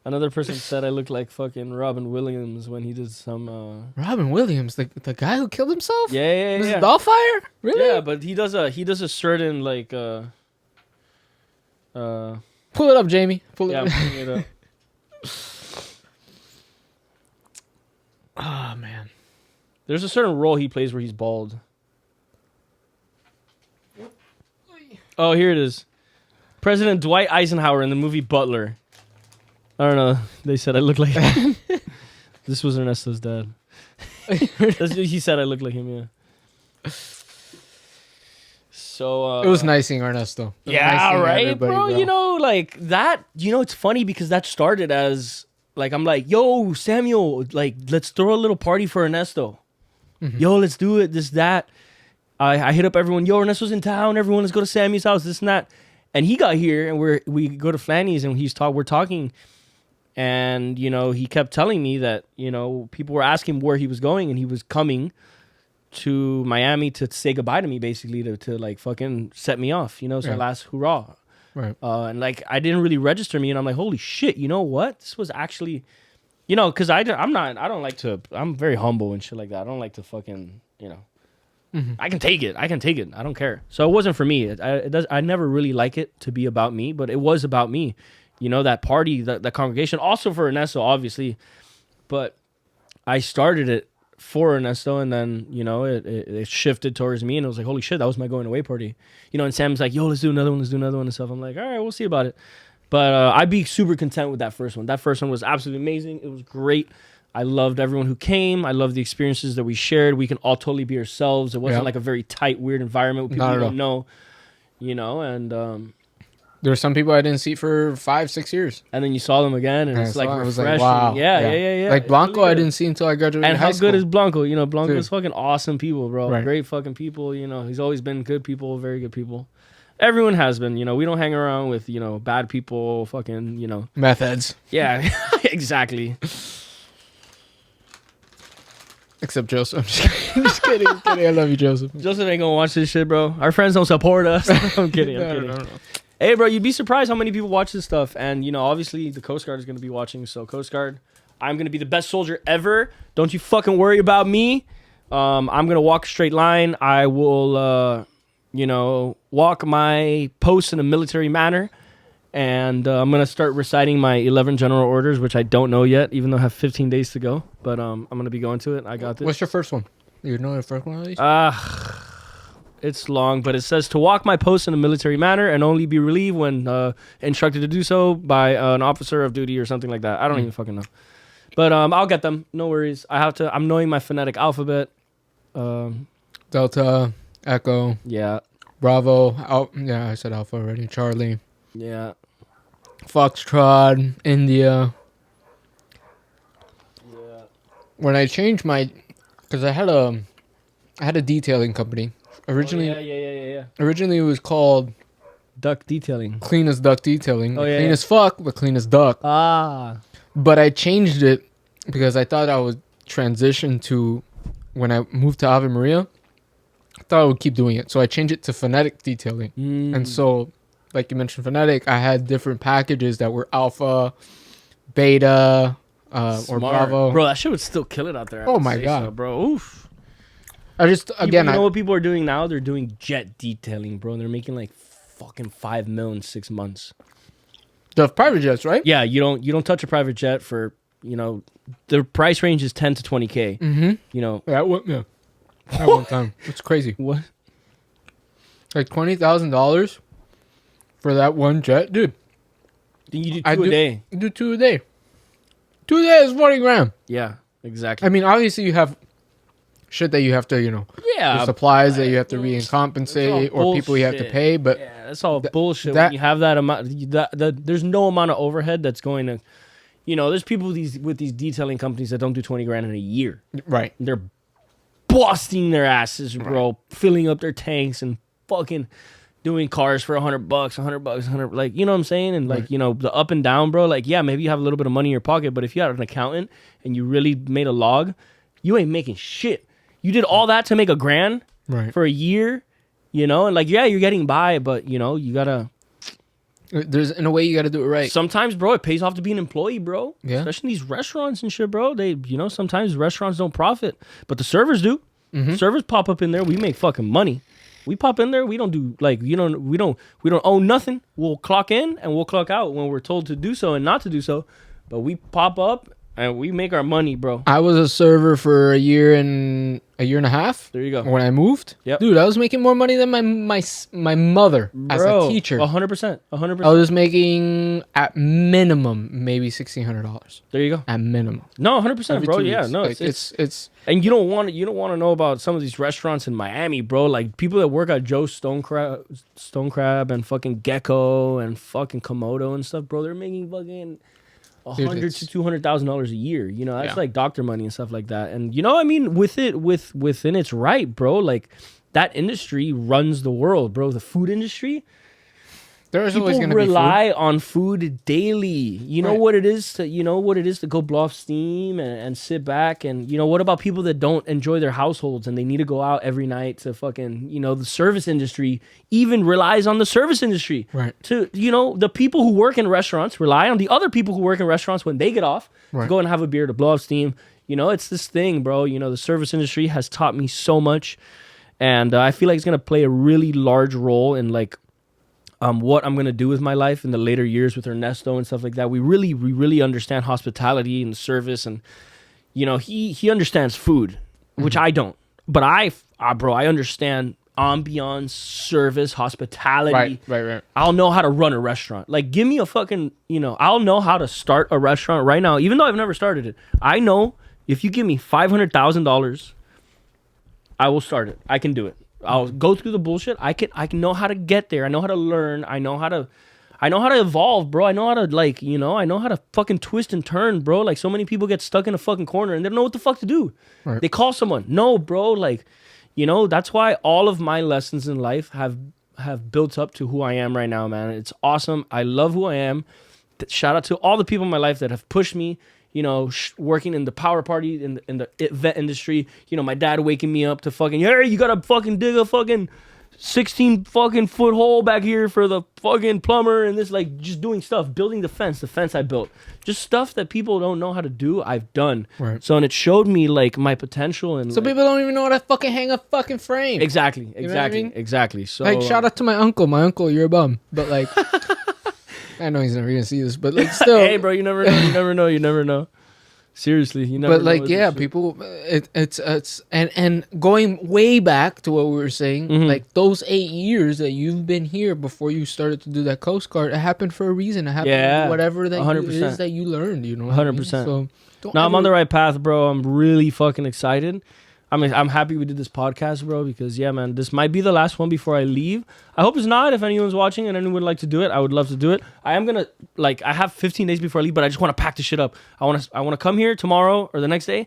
Another person said I look like fucking Robin Williams when he did some. Robin Williams, the guy who killed himself. Yeah. Dollfire? Really? Yeah, but he does a certain like. Pull it up, Jamie. Pull it. Yeah, I'm pulling it up. Oh man. There's a certain role he plays where he's bald. Oh, here it is. President Dwight Eisenhower in the movie Butler. I don't know. They said I look like him. This was Ernesto's dad. He said I look like him, yeah. So it was nice seeing Ernesto. Yeah, right, bro. Like that. It's funny because that started as like I'm like, yo, Samuel, like let's throw a little party for Ernesto. Yo, let's do it. This, that. I hit up everyone. Yo, Ernesto's in town. Everyone, let's go to Sammy's house. This and that. And he got here, and we go to Flanny's, and we're talking, and he kept telling me that people were asking where he was going, and he was coming to Miami to say goodbye to me, basically to like fucking set me off. So last hurrah. Right. And like I didn't really register me, and I'm like, holy shit, you know what? This was actually, because I'm very humble and shit like that. I don't like to fucking, I can take it. I don't care. So it wasn't for me. I never really like it to be about me, but it was about me. That party, that congregation, also for Ernesto, obviously. But I started it for Ernesto, and then, it shifted towards me, and it was like, holy shit, that was my going away party. And Sam's like, yo, let's do another one and stuff. I'm like, all right, we'll see about it. But I'd be super content with that first one. That first one was absolutely amazing. It was great. I loved everyone who came. I loved the experiences that we shared. We can all totally be ourselves. It wasn't like a very tight, weird environment with people you don't know, and there were some people I didn't see for 5-6 years. And then you saw them again, and it's like refreshing. It was like, wow. Yeah. Like Blanco, really I didn't see until I graduated and high how school. good is Blanco? Blanco's fucking awesome people, bro. Right. Great fucking people. He's always been good people, very good people. Everyone has been. We don't hang around with, bad people, fucking, meth heads. Yeah, exactly. Except Joseph. I'm just kidding. I love you, Joseph. Joseph ain't gonna watch this shit, bro. Our friends don't support us. I'm kidding. No. Hey, bro, you'd be surprised how many people watch this stuff. And, obviously the Coast Guard is gonna be watching. So, Coast Guard, I'm gonna be the best soldier ever. Don't you fucking worry about me. I'm gonna walk a straight line. I will, walk my post in a military manner. And I'm going to start reciting my 11 general orders, which I don't know yet, even though I have 15 days to go. But I'm going to be going to it. I got this. What's your first one? You know your first one at least? It's long, but it says to walk my post in a military manner and only be relieved when instructed to do so by an officer of duty or something like that. I don't even fucking know. But I'll get them. No worries. I'm knowing my phonetic alphabet. Delta, Echo, Yeah. Bravo. Yeah, I said Alpha already. Charlie, Yeah. Foxtrot, India. Yeah. When I changed because I had a detailing company. Originally, Yeah. originally it was called Duck detailing. Clean as Duck Detailing. Oh, yeah, Clean yeah. as fuck, but clean as duck. Ah. But I changed it because I thought I would transition to when I moved to Ave Maria. I thought I would keep doing it, so I changed it to phonetic detailing. And so, like you mentioned, phonetic, I had different packages that were alpha, beta, or bravo. Bro, that shit would still kill it out there. I Oh would my say God. so, bro. Oof. I just again, You know what people are doing now? They're doing jet detailing, bro. And they're making like fucking 5 mil in 6 months. the private jets, right? Yeah, you don't touch a private jet for, the price range is 10 to 20K. Mm-hmm. You know. Yeah. At one time, it's crazy. What? Like $20,000 for that one jet, dude. You do two a day. Do 2 a day. 2 a day is 40 grand. Yeah, exactly. I mean, obviously you have shit that you have to, Yeah. the supplies that you have to recompensate or people you have to pay, but yeah, that's all bullshit. that- When you have that amount, there's no amount of overhead that's going to, there's people with these detailing companies that don't do 20 grand in a year. right. They're busting their asses, bro, filling up their tanks and fucking doing cars for $100, $100, like, you know what I'm saying? And like, the up and down, bro, like, yeah, maybe you have a little bit of money in your pocket, but if you had an accountant and you really made a log, you ain't making shit. You did all that to make $1,000 Right. for a year, and like, yeah, you're getting by, but you gotta. There's in a way you got to do it right. Sometimes, bro, it pays off to be an employee, bro. Yeah. Especially these restaurants and shit, bro. They, sometimes restaurants don't profit, but the servers do. Mm-hmm. Servers pop up in there. We make fucking money. We pop in there. We don't do like we don't own nothing. We'll clock in and we'll clock out when we're told to do so and not to do so. But we pop up and we make our money, bro. I was a server for a year and a half. There you go. When I moved, Yep. dude, I was making more money than my mother as a teacher. 100%, 100%. I was making at minimum maybe $1,600 There you go. at minimome. No, 100%, Every bro. 2 Yeah, weeks. no, Like, it's and you don't want to know about some of these restaurants in Miami, bro. Like people that work at Joe's Stone Crab and fucking Gecko and fucking Komodo and stuff, bro. They're making fucking $100,000 to $200,000 a year. That's like doctor money and stuff like that. And I mean, within its right, bro. Like that industry runs the world, bro. The food industry. there's always People going to be food. rely on food daily. You know Right. what it is to go blow off steam and sit back. And what about people that don't enjoy their households and they need to go out every night to fucking, the service industry even relies on the service industry. Right. To, the people who work in restaurants rely on the other people who work in restaurants when they get off to Right. go and have a beer to blow off steam. It's this thing, bro. The service industry has taught me so much. And I feel like it's going to play a really large role in like, what I'm gonna do with my life in the later years with Ernesto and stuff like that. We really understand hospitality and service, and he understands food, which I don't. But I understand ambiance, service, hospitality. Right. I'll know how to run a restaurant. Like, give me a fucking, I'll know how to start a restaurant right now, even though I've never started it. I know if you give me $500,000, I will start it. I can do it. I'll go through the bullshit. I can know how to get there. I know how to learn. I know how to evolve, bro. I know how to I know how to fucking twist and turn, bro. Like so many people get stuck in a fucking corner and they don't know what the fuck to do. Right. They call someone. No, bro. Like, that's why all of my lessons in life have built up to who I am right now, man. It's awesome. I love who I am. Shout out to all the people in my life that have pushed me. Working in the power party in the event industry. My dad waking me up to fucking, hey, you gotta fucking dig a fucking 16 fucking foot hole back here for the fucking plumber and this, like, just doing stuff, building the fence I built. Just stuff that people don't know how to do, I've done. Right. So, and it showed me like my potential and Some people don't even know how to fucking hang a fucking frame. Exactly. know what I mean? Exactly. So Like, shout out to my uncle. My uncle, you're a bum. But like, I know he's never gonna see this, but like, still. Hey, bro, you never know. You never know. Seriously, you never. But like, yeah, people, it's and going way back to what we were saying, like those 8 years that you've been here before you started to do that Coast Guard, it happened for a reason. It happened whatever that it is that you learned, you know. 100%. So no, I'm on the right path, bro. I'm really fucking excited. I mean, I'm happy we did this podcast, bro, because yeah, man, this might be the last one before I leave. I hope it's not. If anyone's watching and anyone would like to do it, I would love to do it. I am gonna I have 15 days before I leave, but I just want to pack the shit up. I want to come here tomorrow or the next day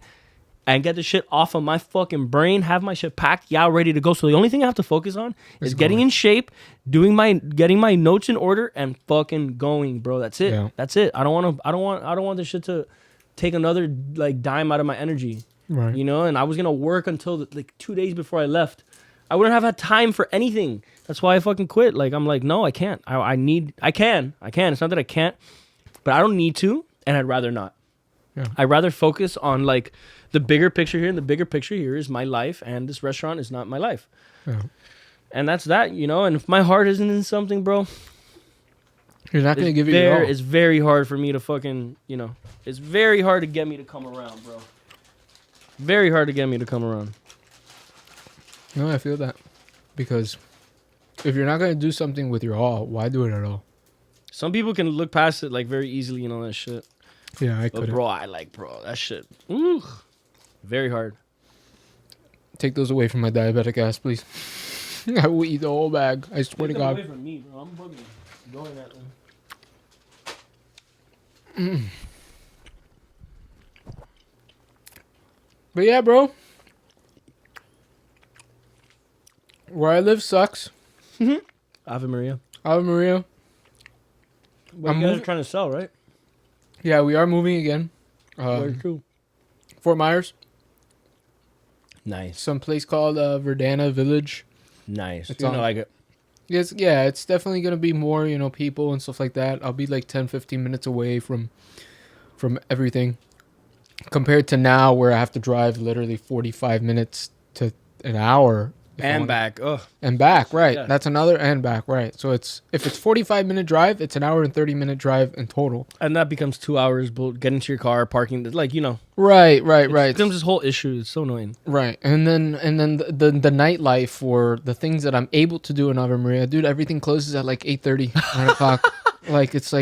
and get the shit off of my fucking brain, have my shit packed, ready to go. So the only thing I have to focus on is getting in shape, getting my notes in order, and fucking going, bro. That's it. Yeah. That's it. I don't want this shit to take another dime out of my energy. Right. You know, and I was gonna work until 2 days before I left. I wouldn't have had time for anything. That's why I fucking quit. I'm like, no, I can't. I can. It's not that I can't, but I don't need to, and I'd rather not. Yeah. I'd rather focus on the bigger picture here, and the bigger picture here is my life, and this restaurant is not my life. Yeah. And that's that, you know. And if my heart isn't in something, bro, you're not gonna give it your all. It's very hard for me to fucking, you know, it's very hard to get me to come around, bro. Very hard to get me to come around. No, I feel that. Because if you're not going to do something with your all, why do it at all? Some people can look past it very easily and all that shit. Yeah, I could. Bro, that shit. Ooh, very hard. Take those away from my diabetic ass, please. I will eat the whole bag. I swear to God. Away from me, bro. I'm fucking going at them. But yeah, bro. Where I live sucks. Ave Maria. Ave Maria. But you guys are trying to sell, right? Yeah, we are moving again. Where to? Fort Myers. Nice. Some place called Verdana Village. Nice. It's like it. It's definitely going to be more, you know, people and stuff like that. I'll be 10, 15 minutes away from everything. Compared to now where I have to drive literally 45 minutes to an hour. And back. Ugh. And back, right. Yeah. That's another and back, right. So if it's 45-minute drive, it's an hour and 30-minute drive in total. And that becomes 2 hours, getting to your car, parking, you know. Right. It becomes this whole issue. It's so annoying. Right. And then the nightlife or the things that I'm able to do in Ave Maria, dude, everything closes at 8:30, 9 o'clock. It's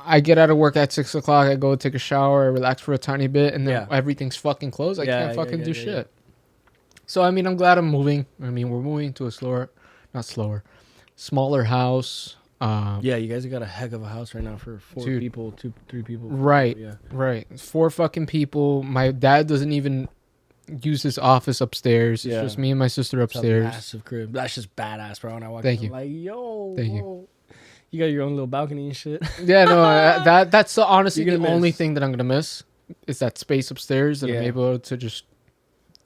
I get out of work at 6 o'clock. I go take a shower, I relax for a tiny bit, and then everything's fucking closed. I can't fucking do shit. Yeah. So, I mean, I'm glad I'm moving. I mean, we're moving to a smaller house. Yeah, you guys have got a heck of a house right now for 4 people, 3 people. Right, yeah. Right. 4 fucking people. My dad doesn't even use his office upstairs. It's just me and my sister upstairs. It's a massive crib. That's just badass, bro. When I walk Thank in, you. I'm like, yo. Thank you. You got your own little balcony and shit. Yeah, no, that's honestly the only thing that I'm going to miss is that space upstairs that I'm able to just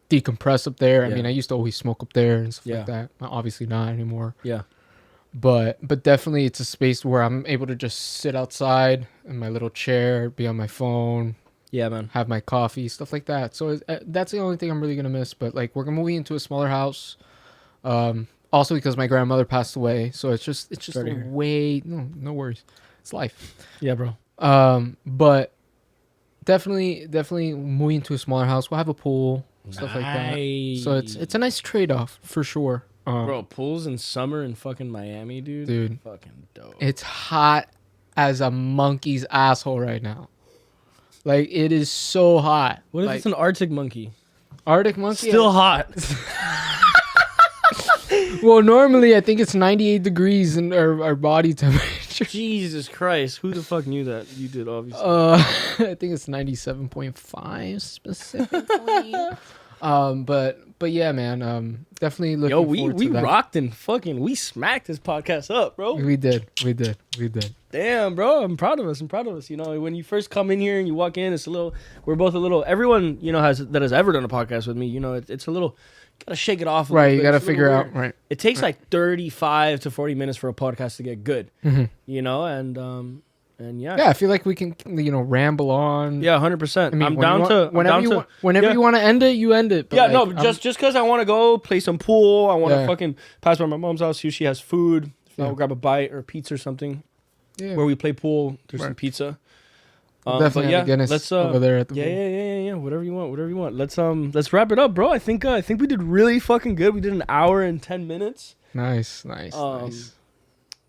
decompress up there. I mean, I used to always smoke up there and stuff like that. Obviously not anymore. Yeah. But definitely it's a space where I'm able to just sit outside in my little chair, be on my phone. Yeah, man. Have my coffee, stuff like that. So that's the only thing I'm really going to miss. But we're moving into a smaller house. Also because my grandmother passed away. So it's just way, no worries. It's life. Yeah, bro. But definitely moving to a smaller house. We'll have a pool. Stuff like that. So it's a nice trade-off for sure. Bro, pools in summer in fucking Miami, dude. Fucking dope. It's hot as a monkey's asshole right now. It is so hot. What if it's an Arctic monkey? Arctic monkey? Still hot. Well, normally I think it's 98 degrees in our body temperature. Jesus Christ. Who the fuck knew that? You did, obviously. I think it's 97.5 specifically. But yeah, man. Definitely looking forward to that. We rocked and we smacked this podcast up, bro. We did. Damn, bro. I'm proud of us. You know, when you first come in here and you walk in, we're both a little, everyone, you know, has ever done a podcast with me, you know, it's a little, gotta shake it off. Right. You gotta figure out. Right. It takes 35 to 40 minutes for a podcast to get good, you know, and yeah. Yeah, I feel like we can, you know, ramble on. Yeah, 100%. I mean, whenever you want to end it, you end it. But just because I want to go play some pool, I want to fucking pass by my mom's house, see if she has food. If not, we'll grab a bite or pizza or something. Yeah. Where we play pool, there's some pizza. Definitely have a Guinness let's over there at the pool. yeah. Whatever you want. Let's wrap it up, bro. I think we did really fucking good. We did an hour and 10 minutes. Nice.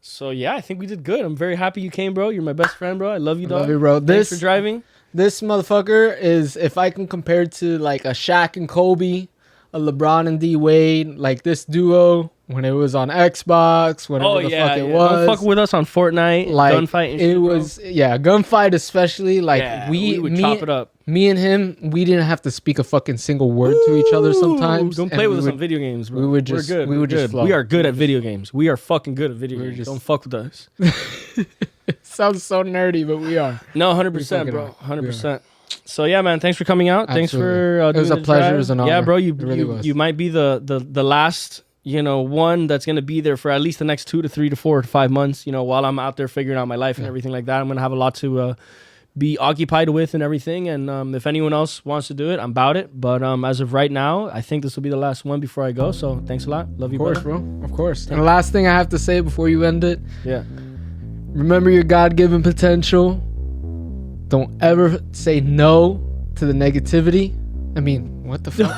So yeah, I think we did good. I'm very happy you came, bro. You're my best friend, bro. I love you, dog. Love you, bro. Thanks for driving. This motherfucker is, if I can compare it to like a Shaq and Kobe, a LeBron and D Wade, like this duo when it was on Xbox, whatever the fuck it was. Don't fuck with us on Fortnite, like, gunfight and it shit, was, gunfight especially. Like we would chop it up. Me and him, we didn't have to speak a fucking single word to each other sometimes. Don't play with us on video games, bro. We're good. We are good at video games. We are fucking good at video games. Don't fuck with us. It sounds so nerdy, but we are. No, 100%, bro. 100%. So yeah, man. Thanks for coming out. Absolutely. Thanks for it was a pleasure. It was an honor. Yeah, bro. You really was. You might be the last, one that's gonna be there for at least the next 2 to 3 to 4 to 5 months. While I'm out there figuring out my life and everything like that, I'm gonna have a lot to be occupied with and everything. And if anyone else wants to do it, I'm about it. But as of right now, I think this will be the last one before I go. So thanks a lot. Love you, brother. Bro. Of course. And the last thing I have to say before you end it. Yeah. Remember your God-given potential. Don't ever say no to the negativity. I mean, what the fuck?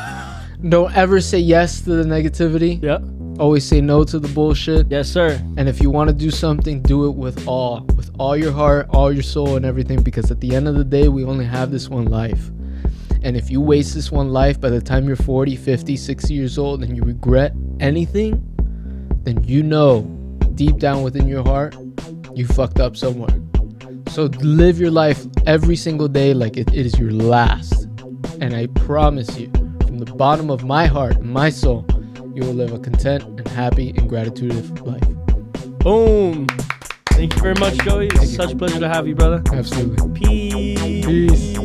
Don't ever say yes to the negativity. Yeah. Always say no to the bullshit. Yes, sir. And if you want to do something, do it with all your heart, all your soul and everything, because at the end of the day, we only have this one life. And if you waste this one life, by the time you're 40, 50, 60 years old and you regret anything, then deep down within your heart, you fucked up somewhere. So live your life every single day like it is your last. And I promise you, from the bottom of my heart and my soul, you will live a content and happy and gratitude life. Boom. Thank you very much, Joey. It's such a pleasure to have you, brother. Absolutely. Peace.